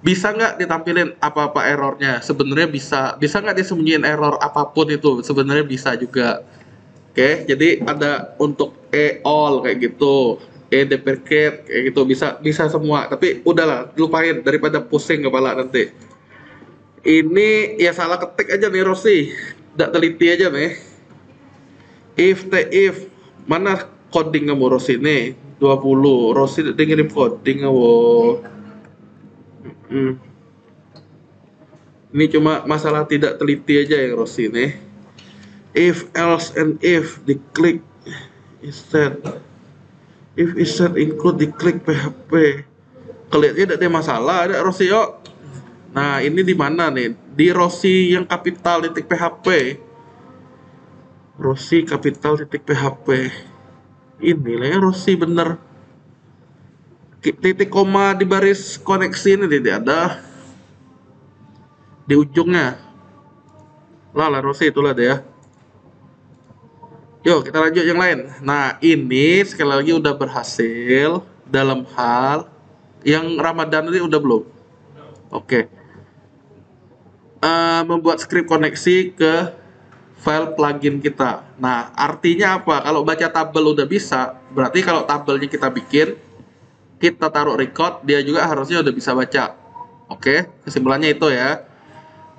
Bisa nggak ditampilin apa-apa errornya? Sebenarnya bisa. Bisa nggak disembunyiin error apapun itu? Sebenarnya bisa juga. Oke, jadi ada untuk all kayak gitu, deprecate kayak gitu bisa bisa semua. Tapi udahlah, lupain daripada pusing kepala nanti. Ini ya salah ketik aja nih Rossi. Tidak teliti aja nih. If mana coding kamu Rossi nih? 20. Rossi dia ngirim coding kamu. Ini cuma masalah tidak teliti aja ya Rossi nih. If else and if diklik instead. If instead include diklik PHP. Kelihatannya tidak ada masalah ada Rossi yuk. Nah, ini di mana nih? Di Rossi yang kapital titik PHP. Rossi kapital titik PHP. Inilah ya Rossi bener. Titik koma di baris koneksi ini tidak ada. Di ujungnya. Lah Rossi itulah deh ya. Yuk kita lanjut yang lain. Nah, ini sekali lagi udah berhasil dalam hal yang Ramadan ini udah belum? Oke. Membuat script koneksi ke file plugin kita. Nah, artinya apa? Kalau baca tabel udah bisa, berarti kalau tabelnya kita bikin, kita taruh record, dia juga harusnya udah bisa baca. Oke, kesimpulannya itu ya.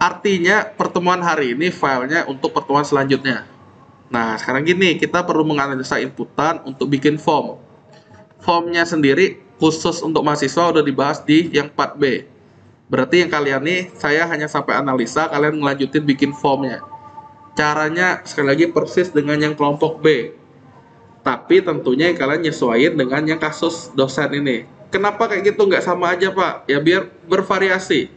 Artinya pertemuan hari ini filenya untuk pertemuan selanjutnya. Nah, sekarang gini, kita perlu menganalisa inputan untuk bikin form. Formnya sendiri khusus untuk mahasiswa udah dibahas di yang 4B. Berarti yang kalian nih, saya hanya sampai analisa, kalian ngelanjutin bikin formnya. Caranya sekali lagi persis dengan yang kelompok B. Tapi tentunya yang kalian nyesuaiin dengan yang kasus dosen ini. Kenapa kayak gitu? Nggak sama aja Pak? Ya biar bervariasi.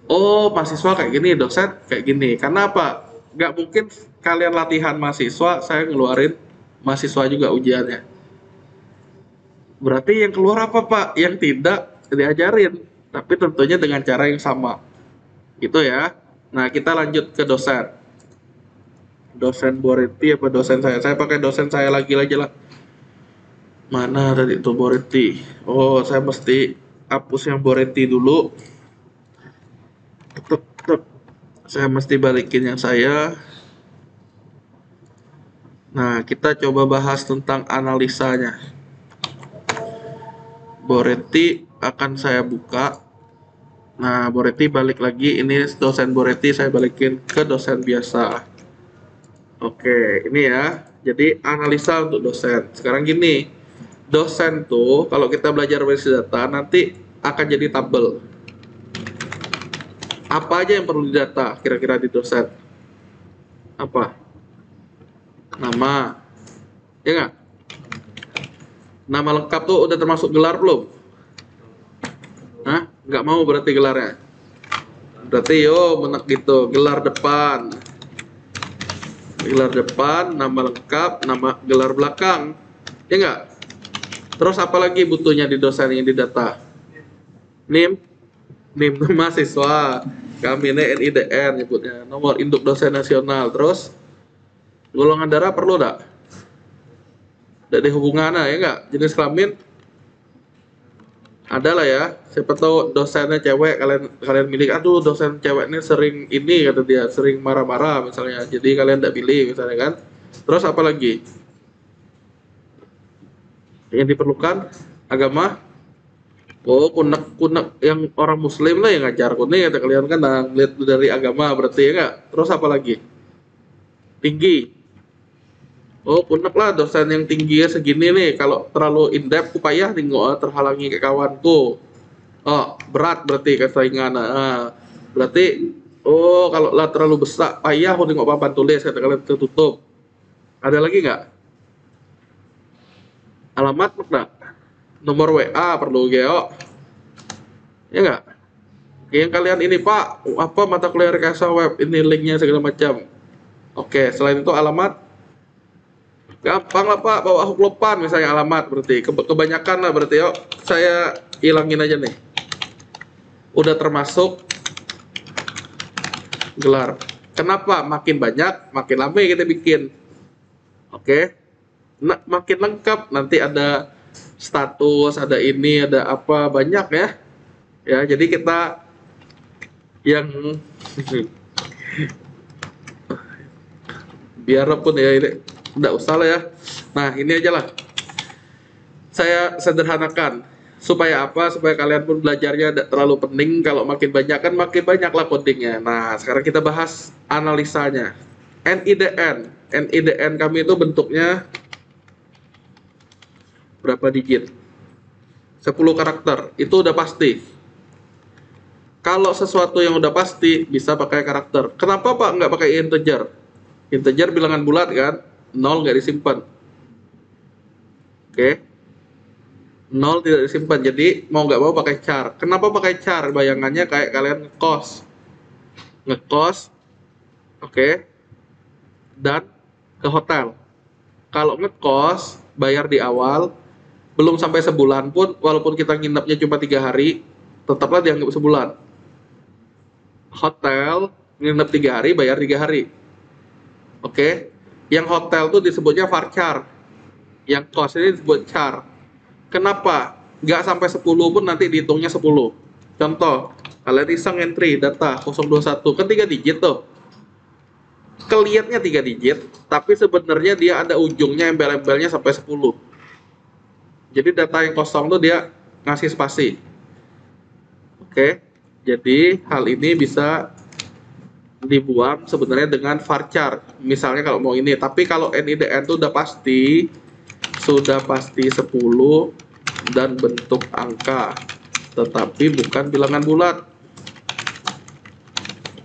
Oh, mahasiswa kayak gini, dosen kayak gini. Karena apa? Nggak mungkin kalian latihan mahasiswa, saya ngeluarin mahasiswa juga ujiannya. Berarti yang keluar apa Pak? Yang tidak diajarin. Tapi tentunya dengan cara yang sama. Gitu ya. Nah, kita lanjut ke dosen. Dosen Boreti apa dosen saya? Saya pakai dosen saya lagi aja lah. Mana tadi itu Boreti? Oh, saya mesti hapus yang Boreti dulu. Tetep. Saya mesti balikin yang saya. Nah, kita coba bahas tentang analisanya. Boretti akan saya buka. Nah, Boretti balik lagi. Ini dosen Boretti saya balikin ke dosen biasa. Oke, ini ya. Jadi analisa untuk dosen. Sekarang gini, dosen tuh kalau kita belajar basis data nanti akan jadi tabel. Apa aja yang perlu didata kira-kira di dosen? Apa? Nama. Ya nggak? Nama lengkap tuh udah termasuk gelar belum? Hah? Nggak mau berarti gelarnya? Berarti yo menek gitu, gelar depan. Gelar depan, nama lengkap, nama gelar belakang. Ya nggak? Terus apa lagi butuhnya di dosen yang didata? NIM, NIM mahasiswa. Kami ini NIDN nyebutnya, nomor induk dosen nasional. Terus golongan darah perlu enggak? Ada hubungannya ya nggak? Jenis kelamin ada lah ya. Siapa tahu dosennya cewek, kalian milih, aduh dosen cewek ini sering ini kata dia, sering marah-marah misalnya. Jadi kalian tidak pilih misalnya kan. Terus apa lagi? Yang diperlukan agama. Oh, kunek yang orang muslim lah yang ngajar kuning kata kalian kan, nah, lihat dari agama berarti ya nggak. Terus apa lagi? Tinggi. Oh, kunek lah dosen yang tingginya segini nih. Kalau terlalu in-depth, kupayah tinggal terhalangi ke kawanku. Oh, berat berarti kesaingan. Nah, berarti, oh kalau lah terlalu besar, payah aku tengok papan tulis kata kalian tertutup. Ada lagi nggak? Alamat enggak? Nomor WA perlu geo. Ya nggak? Yang kalian ini Pak, apa mata kuliah rekayasa web, ini linknya segala macam. Oke, selain itu alamat gampang lah Pak, bawa aku kelopan misalnya alamat berarti kebanyakan lah berarti yuk saya hilangin aja nih. Udah termasuk gelar. Kenapa? Makin banyak, makin lama kita bikin. Oke. Nah, makin lengkap nanti ada status, ada ini, ada apa banyak ya. Ya, jadi kita yang biarpun ya ini enggak usah lah ya. Nah, ini aja lah. Saya sederhanakan supaya apa? Supaya kalian pun belajarnya tidak terlalu pening. Kalau makin banyak kan makin banyak lah codingnya. Nah, sekarang kita bahas analisanya. NIDN kami itu bentuknya berapa digit? 10 karakter. Itu udah pasti. Kalau sesuatu yang udah pasti bisa pakai karakter. Kenapa Pak nggak pakai integer? Integer bilangan bulat kan? 0 nggak disimpan. Oke. 0 tidak disimpan. Jadi mau nggak mau pakai char. Kenapa pakai char? Bayangannya kayak kalian ngekos. Ngekos. Oke. Dan ke hotel. Kalau ngekos bayar di awal, belum sampai sebulan pun, walaupun kita nginepnya cuma 3 hari, tetaplah dianggap sebulan. Hotel nginep 3 hari, bayar 3 hari. Oke. Yang hotel tuh disebutnya varchar. Yang kos ini disebut char. Kenapa? Nggak sampai 10 pun nanti dihitungnya 10. Contoh, kalian iseng entry data 021, kan 3 digit tuh. Kelihatnya 3 digit, tapi sebenarnya dia ada ujungnya embel-embelnya sampai 10. Jadi data yang kosong tuh dia ngasih spasi. Oke. Jadi hal ini bisa dibuang sebenarnya dengan varchar. Misalnya kalau mau ini, tapi kalau NIDN itu sudah pasti 10 dan bentuk angka, tetapi bukan bilangan bulat.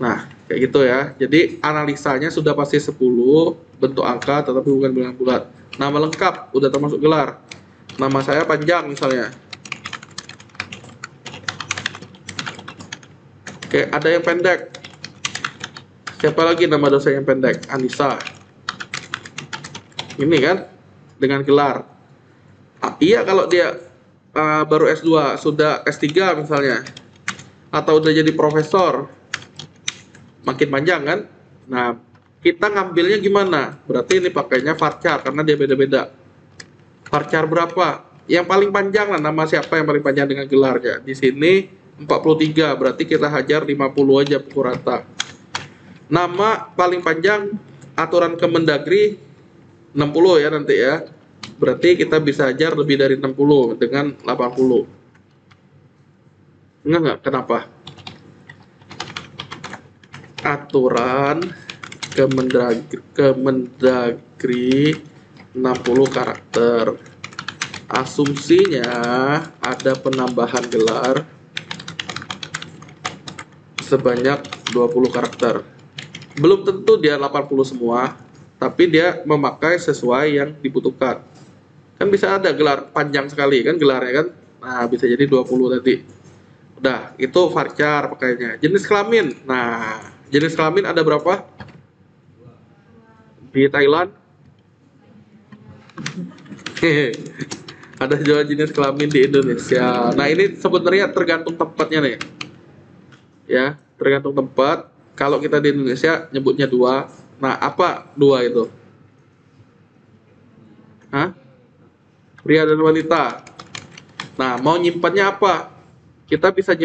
Nah, kayak gitu ya. Jadi analisanya sudah pasti 10 bentuk angka, tetapi bukan bilangan bulat. Nama lengkap udah termasuk gelar. Nama saya panjang misalnya. Oke, ada yang pendek. Siapa lagi nama dosen yang pendek? Anissa. Ini kan dengan gelar. Iya kalau dia baru S2, sudah S3 misalnya, atau udah jadi profesor, makin panjang kan. Nah, kita ngambilnya gimana? Berarti ini pakainya varchar karena dia beda-beda. Varchar berapa? Yang paling panjang lah, nama siapa yang paling panjang dengan gelarnya. Di sini 43, berarti kita hajar 50 aja pukul rata. Nama paling panjang aturan Kemendagri 60 ya nanti ya. Berarti kita bisa ajar lebih dari 60 dengan 80. Enggak, kenapa? Aturan Kemendagri 60 karakter. Asumsinya ada penambahan gelar sebanyak 20 karakter. Belum tentu dia 80 semua, tapi dia memakai sesuai yang dibutuhkan. Kan bisa ada gelar panjang sekali kan gelarnya kan. Nah, bisa jadi 20 tadi. Udah, itu varchar pakainya. Jenis kelamin. Nah, jenis kelamin ada berapa? Di Thailand? Ada juga jenis kelamin di Indonesia. Nah, ini sebenarnya tergantung tempatnya nih. Ya, tergantung tempat. Kalau kita di Indonesia nyebutnya dua. Nah, apa dua itu? Hah? Pria dan wanita. Nah, mau nyimpannya apa? Kita bisa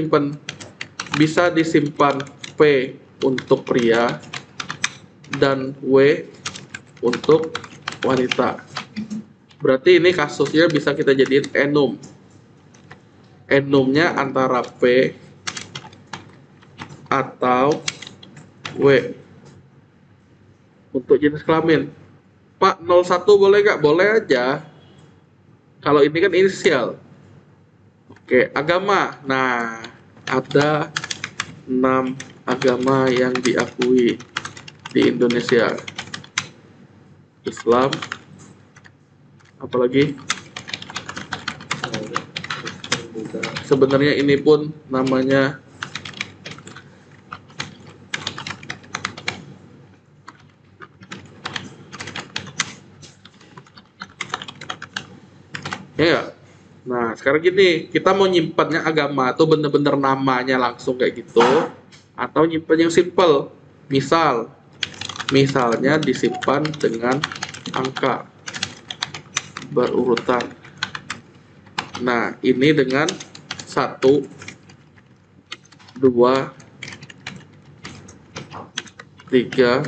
disimpan P untuk pria dan W untuk wanita. Berarti ini kasusnya bisa kita jadiin enum. Enumnya antara P atau W untuk jenis kelamin. Pak 01 boleh nggak? Boleh aja. Kalau ini kan inisial. Oke, agama. Nah, ada 6 agama yang diakui di Indonesia. Islam, apalagi? Sebenarnya ini pun namanya ya. Nah, sekarang gini, kita mau nyimpannya agama atau bener-bener namanya langsung kayak gitu, atau nyimpan yang simple. Misalnya disimpan dengan angka berurutan. Nah, ini dengan 1, 2, 3,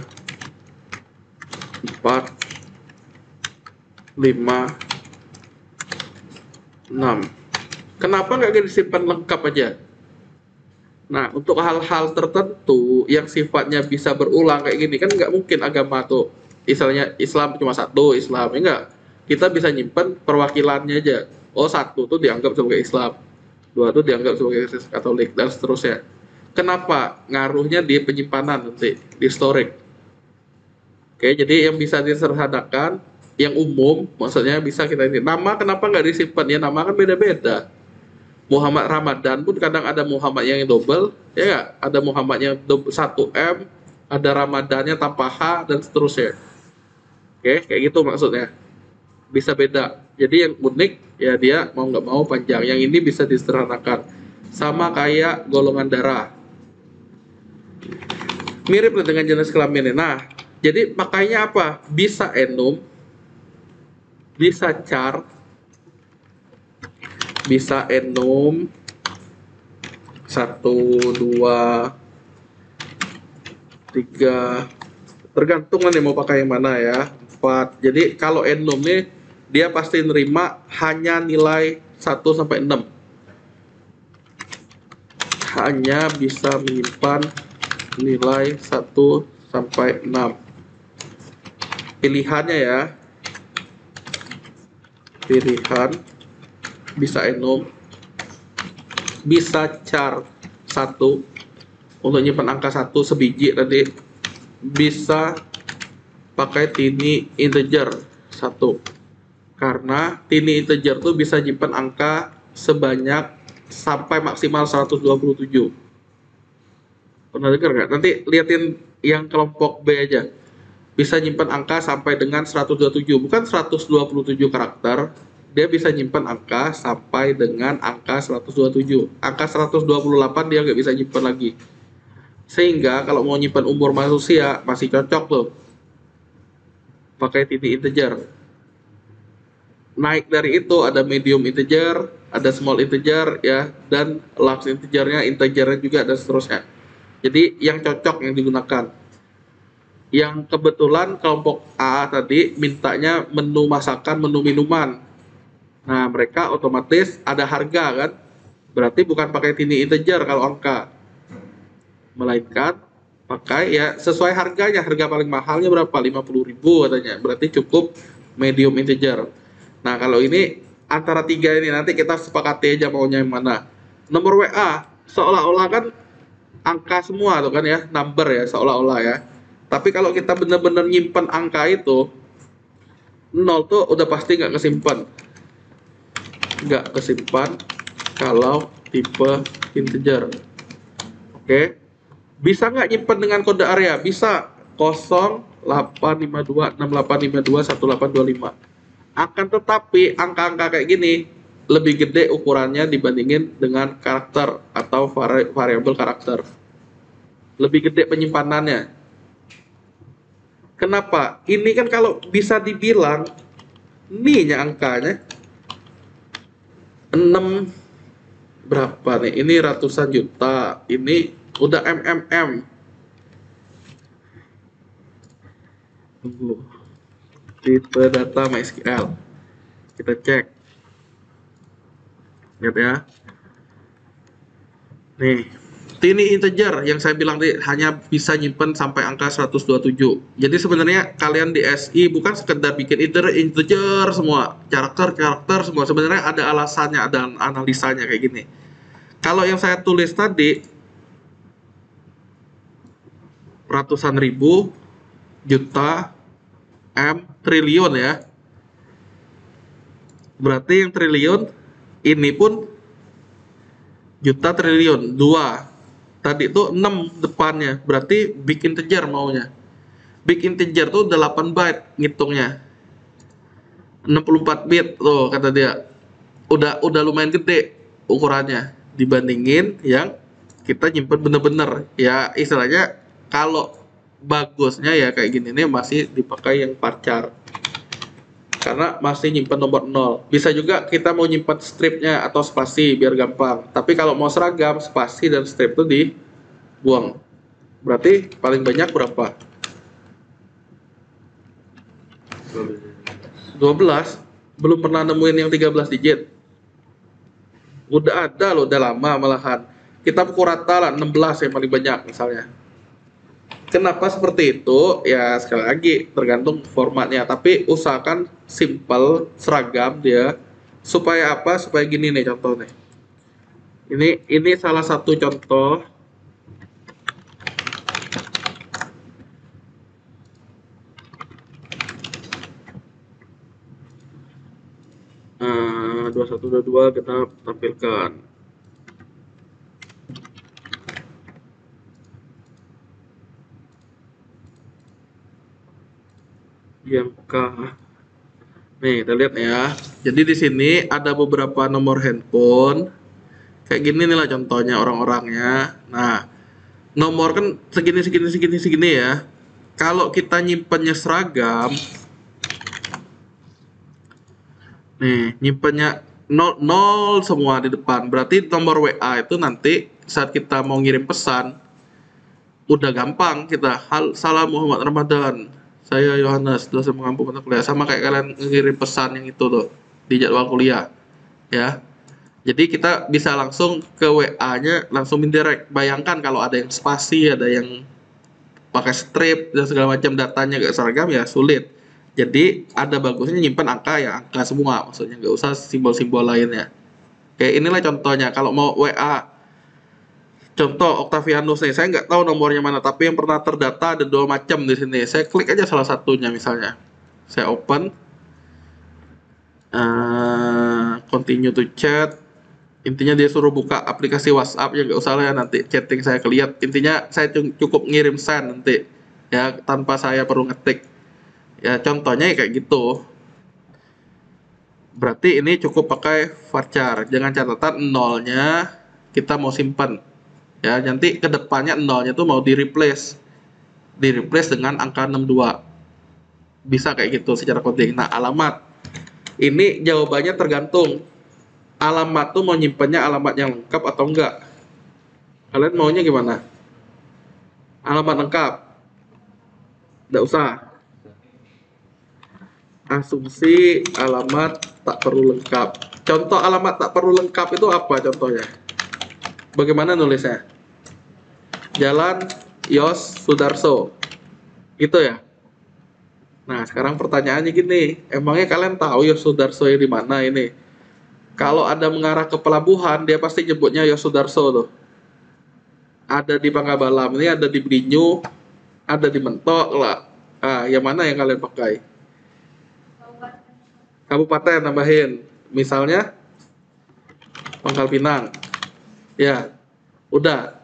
4, 5, 6. Kenapa nggak disimpan lengkap aja? Nah, untuk hal-hal tertentu yang sifatnya bisa berulang kayak gini kan nggak mungkin agama tuh. Misalnya Islam cuma satu Islam, ya nggak. Kita bisa nyimpan perwakilannya aja. Oh, satu tuh dianggap sebagai Islam, dua tuh dianggap sebagai Katolik dan seterusnya. Kenapa? Ngaruhnya di penyimpanan nanti, di storage. Oke, jadi yang bisa disederhanakan yang umum maksudnya bisa kita ini nama kenapa nggak disimpan ya nama kan beda-beda. Muhammad Ramadan pun kadang ada Muhammad yang double ya nggak? Ada Muhammad yang 1M, ada Ramadannya tanpa H dan seterusnya. Oke, kayak gitu maksudnya, bisa beda. Jadi yang unik ya dia mau nggak mau panjang, yang ini bisa disederhanakan sama kayak golongan darah, mirip dengan jenis kelamin. Nah, jadi makanya apa, bisa enum, bisa char, bisa enum 1, 2, 3, tergantung nih mau pakai yang mana ya, 4. Jadi kalau enum nih dia pasti nerima hanya nilai 1 sampai 6. Hanya bisa menyimpan nilai 1 sampai 6. Pilihannya ya. Pilihan bisa enum, bisa char 1 untuk nyimpan angka 1 sebiji tadi, bisa pakai tiny integer 1 karena tiny integer tuh bisa nyimpan angka sebanyak sampai maksimal 127. Pernah dengar nggak? Nanti liatin yang kelompok B aja. Bisa nyimpan angka sampai dengan 127, bukan 127 karakter. Dia bisa nyimpan angka sampai dengan angka 127. Angka 128 dia nggak bisa nyimpan lagi. Sehingga kalau mau nyimpan umur manusia masih cocok tuh pakai tiny integer. Naik dari itu ada medium integer, ada small integer ya, dan large integernya juga dan seterusnya. Jadi yang cocok yang digunakan. Yang kebetulan kelompok A tadi mintanya menu masakan, menu minuman. Nah, mereka otomatis ada harga kan? Berarti bukan pakai tiny integer kalau angka, melainkan pakai ya sesuai harganya. Harga paling mahalnya berapa? 50.000 katanya. Berarti cukup medium integer. Nah, kalau ini antara tiga ini nanti kita sepakati aja maunya yang mana. Nomor WA seolah-olah kan angka semua tuh kan ya, number ya seolah-olah ya. Tapi kalau kita benar-benar nyimpen angka itu, nol tuh udah pasti nggak kesimpan kalau tipe integer. Oke, bisa nggak nyimpen dengan kode area? Bisa. 085268521825. Akan tetapi angka-angka kayak gini lebih gede ukurannya dibandingin dengan karakter atau variabel karakter. Lebih gede penyimpanannya. Kenapa? Ini kan kalau bisa dibilang ininya angkanya 6 berapa nih? Ini ratusan juta. Ini udah MMM. Tunggu. Tipe data MySQL. Kita cek. Lihat ya. Nih, tiny integer yang saya bilang tadi hanya bisa nyimpen sampai angka 127. Jadi sebenarnya kalian di SI bukan sekedar bikin integer semua, karakter semua. Sebenarnya ada alasannya, ada analisanya kayak gini. Kalau yang saya tulis tadi ratusan ribu, juta, M, triliun ya. Berarti yang triliun ini pun juta, triliun, 2. Tadi itu 6 depannya, berarti big integer maunya. Big integer tuh 8 byte ngitungnya. 64 bit tuh kata dia. Udah lumayan gede ukurannya dibandingin yang kita nyimpen bener-bener. Ya istilahnya kalau bagusnya ya kayak gini nih masih dipakai yang varchar. Karena masih nyimpen nomor 0. Bisa juga kita mau nyimpen stripnya atau spasi biar gampang. Tapi kalau mau seragam, spasi dan strip itu dibuang. Berarti paling banyak berapa? 12. Belum pernah nemuin yang 13 digit. Udah ada loh, udah lama malahan. Kita pukul rata lah 16 yang paling banyak misalnya. Kenapa seperti itu? Ya sekali lagi tergantung formatnya. Tapi usahakan simple, seragam dia. Supaya apa? Supaya gini nih contoh nih. Ini salah satu contoh. Nah, 2122 kita tampilkan. Yang K. Nih, kita lihat ya. Jadi di sini ada beberapa nomor handphone. Kayak gini nih lah contohnya orang-orangnya. Nah, nomor kan segini ya. Kalau kita nyimpennya seragam, nih nyimpennya 00 semua di depan. Berarti nomor WA itu nanti saat kita mau ngirim pesan, udah gampang kita. Salam Muhammad Ramadan. Saya Yohanes, dosen mengampu mata kuliah. Sama kayak kalian ngirim pesan yang itu tuh di jadwal kuliah, ya. Jadi kita bisa langsung ke WA-nya langsung indirect. Bayangkan kalau ada yang spasi, ada yang pakai strip dan segala macam datanya gak seragam ya sulit. Jadi ada bagusnya nyimpen angka ya angka semua, maksudnya nggak usah simbol-simbol lainnya. Kayak inilah contohnya kalau mau WA. Contoh Octavianus nih, saya nggak tahu nomornya mana, tapi yang pernah terdata ada 2 macam di sini. Saya klik aja salah satunya misalnya. Saya open, continue to chat. Intinya dia suruh buka aplikasi WhatsApp ya nggak usah lah ya nanti chatting saya kelihat. Intinya saya cukup ngirim send nanti ya tanpa saya perlu ngetik. Ya contohnya ya kayak gitu. Berarti ini cukup pakai varchar. Jangan catatan nolnya kita mau simpan. Ya, nanti kedepannya nolnya tuh mau di replace dengan angka 62. Bisa kayak gitu secara coding. Nah, alamat. Ini jawabannya tergantung. Alamat tuh mau nyimpannya alamat yang lengkap atau enggak. Kalian maunya gimana? Alamat lengkap. Nggak usah. Asumsi alamat tak perlu lengkap. Contoh alamat tak perlu lengkap itu apa contohnya? Bagaimana nulisnya? Jalan Yos Sudarso. Gitu ya. Nah, sekarang pertanyaannya gini, emangnya kalian tahu Yos Sudarso di mana ini? Kalau ada mengarah ke pelabuhan, dia pasti nyebutnya Yos Sudarso tuh. Ada di Pangabalam, ini ada di Brinyu, ada di Mentok lah. Ah, yang mana yang kalian pakai? Kabupaten tambahin. Misalnya Pangkal Pinang. Ya, udah.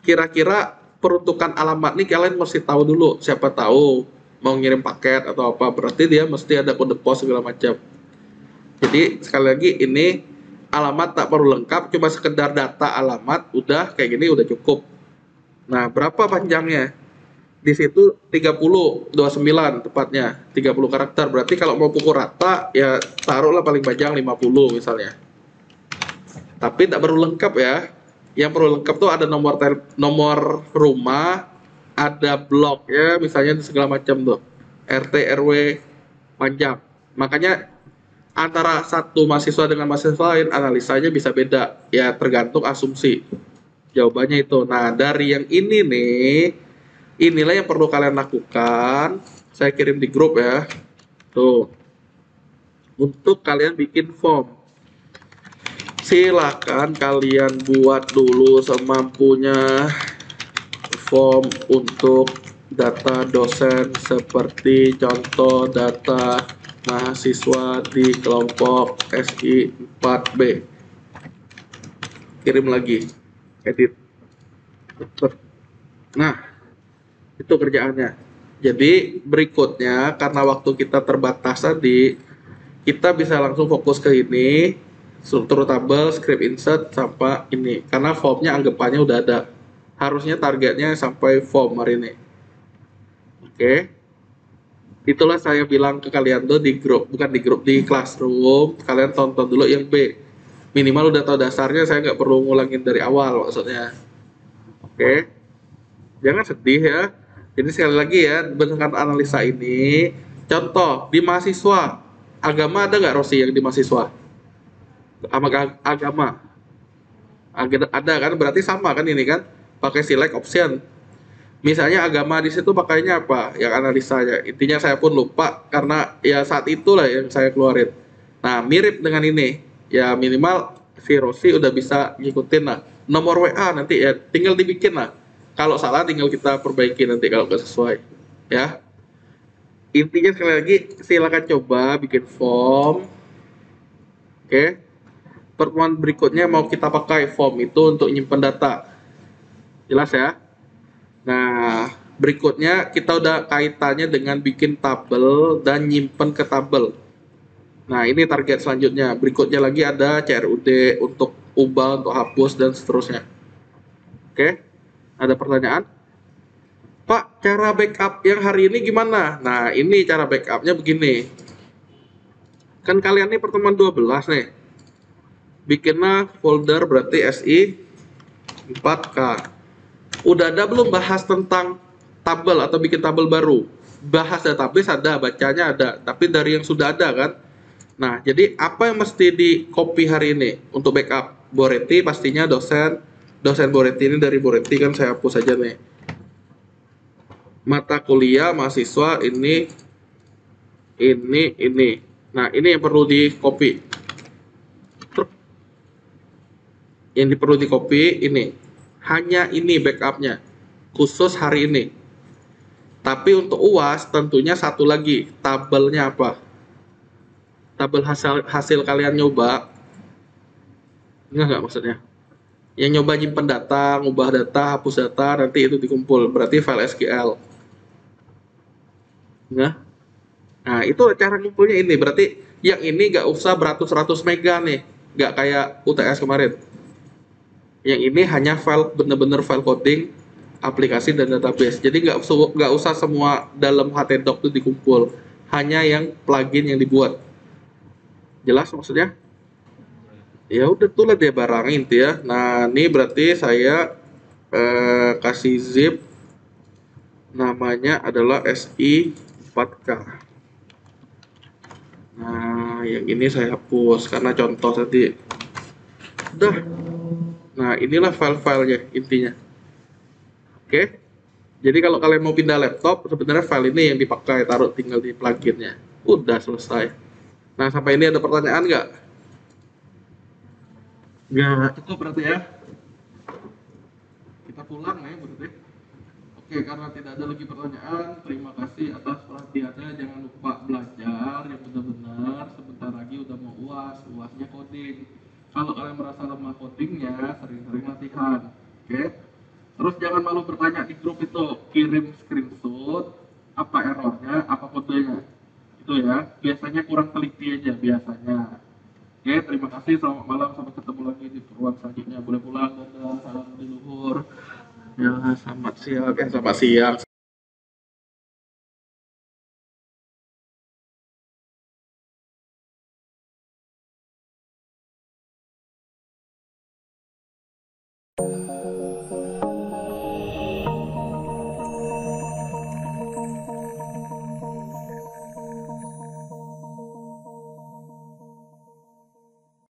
Kira-kira peruntukan alamat nih kalian mesti tahu dulu. Siapa tahu mau ngirim paket atau apa, berarti dia mesti ada kode pos segala macam. Jadi sekali lagi ini alamat tak perlu lengkap, cuma sekedar data alamat, udah kayak gini udah cukup. Nah, berapa panjangnya? Di situ 30, 29 tepatnya, 30 karakter. Berarti kalau mau pukul rata ya taruhlah paling panjang 50 misalnya. Tapi tak perlu lengkap ya. Yang perlu lengkap tuh ada nomor rumah, ada blok ya, misalnya segala macam tuh. RT, RW, panjang. Makanya antara satu mahasiswa dengan mahasiswa lain analisanya bisa beda. Ya tergantung asumsi. Jawabannya itu. Nah, dari yang ini nih, inilah yang perlu kalian lakukan. Saya kirim di grup ya. Tuh. Untuk kalian bikin form. Silakan kalian buat dulu semampunya form untuk data dosen seperti contoh data mahasiswa di kelompok SI 4B. Kirim lagi, edit. Nah, itu kerjaannya. Jadi berikutnya karena waktu kita terbatas tadi, kita bisa langsung fokus ke ini, struktur tabel, script insert, sampai ini. Karena formnya anggapannya udah ada. Harusnya targetnya sampai form hari ini. Oke. Itulah saya bilang ke kalian tuh di grup, bukan di grup, di classroom. Kalian tonton dulu yang B. Minimal udah tahu dasarnya, saya nggak perlu ngulangin dari awal maksudnya. Oke. Jangan sedih ya. Jadi sekali lagi ya, berdasarkan analisa ini, contoh di mahasiswa, agama ada nggak Rosi yang di mahasiswa? Agama ada kan, berarti sama kan ini kan, pakai select option. Misalnya agama di situ pakainya apa yang analisanya, intinya saya pun lupa karena ya saat itulah yang saya keluarin. Nah, mirip dengan ini ya, minimal si Rosi udah bisa ngikutin lah. Nomor WA nanti ya tinggal dibikin lah, kalau salah tinggal kita perbaiki nanti kalau nggak sesuai ya. Intinya sekali lagi silakan coba bikin form. Oke. Pertemuan berikutnya mau kita pakai form itu untuk nyimpen data. Jelas ya? Nah, berikutnya kita udah kaitannya dengan bikin tabel dan nyimpen ke tabel. Nah, ini target selanjutnya. Berikutnya lagi ada CRUD untuk ubah, untuk hapus, dan seterusnya. Oke? Ada pertanyaan? Pak, cara backup yang hari ini gimana? Nah, ini cara backupnya begini. Kan kalian ini pertemuan 12 nih. Bikinlah folder berarti SI 4K. Udah ada belum bahas tentang tabel atau bikin tabel baru? Bahas database ada, bacanya ada, tapi dari yang sudah ada kan. Nah, jadi apa yang mesti di copy hari ini untuk backup? Boretti pastinya dosen Boretti ini dari Boretti kan saya hapus aja nih. Mata kuliah mahasiswa ini. Nah, ini yang perlu di copy. Yang perlu di copy ini. Hanya ini backupnya, khusus hari ini. Tapi untuk UAS tentunya satu lagi, tabelnya apa? Tabel hasil kalian nyoba, nggak maksudnya? Yang nyoba nyimpen data, ngubah data, hapus data, nanti itu dikumpul, berarti file SQL. Nah, itu cara ngumpulnya ini, berarti yang ini nggak usah beratus-ratus mega nih, nggak kayak UTS kemarin. Yang ini hanya file, bener-bener file coding, aplikasi dan database. Jadi nggak usah semua dalam htdoc itu dikumpul, hanya yang plugin yang dibuat. Jelas maksudnya? Ya udah tuh lah dia barangin tuh ya. Nah, ini berarti saya kasih zip Namanya adalah SI 4K. Nah, yang ini saya hapus karena contoh tadi. Udah. Nah, inilah file-filenya intinya. Oke. Jadi kalau kalian mau pindah laptop, sebenarnya file ini yang dipakai, taruh tinggal di pluginnya. Udah selesai. Nah, sampai ini ada pertanyaan nggak? Nggak cukup berarti ya. Kita pulang ya berarti. Oke, karena tidak ada lagi pertanyaan, terima kasih atas perhatiannya. Jangan lupa belajar yang benar-benar. Sebentar lagi udah mau UAS, UASnya coding. Kalau kalian merasa lemah codingnya, sering-sering latihan. Oke? Terus jangan malu bertanya di grup itu, kirim screenshot, apa errornya, apa kodenya. Itu ya, biasanya kurang teliti aja biasanya. Oke, terima kasih, selamat malam, sampai ketemu lagi di pertemuan selanjutnya. Boleh pulang, dadah, salam leluhur. Ya, selamat siang, selamat siang.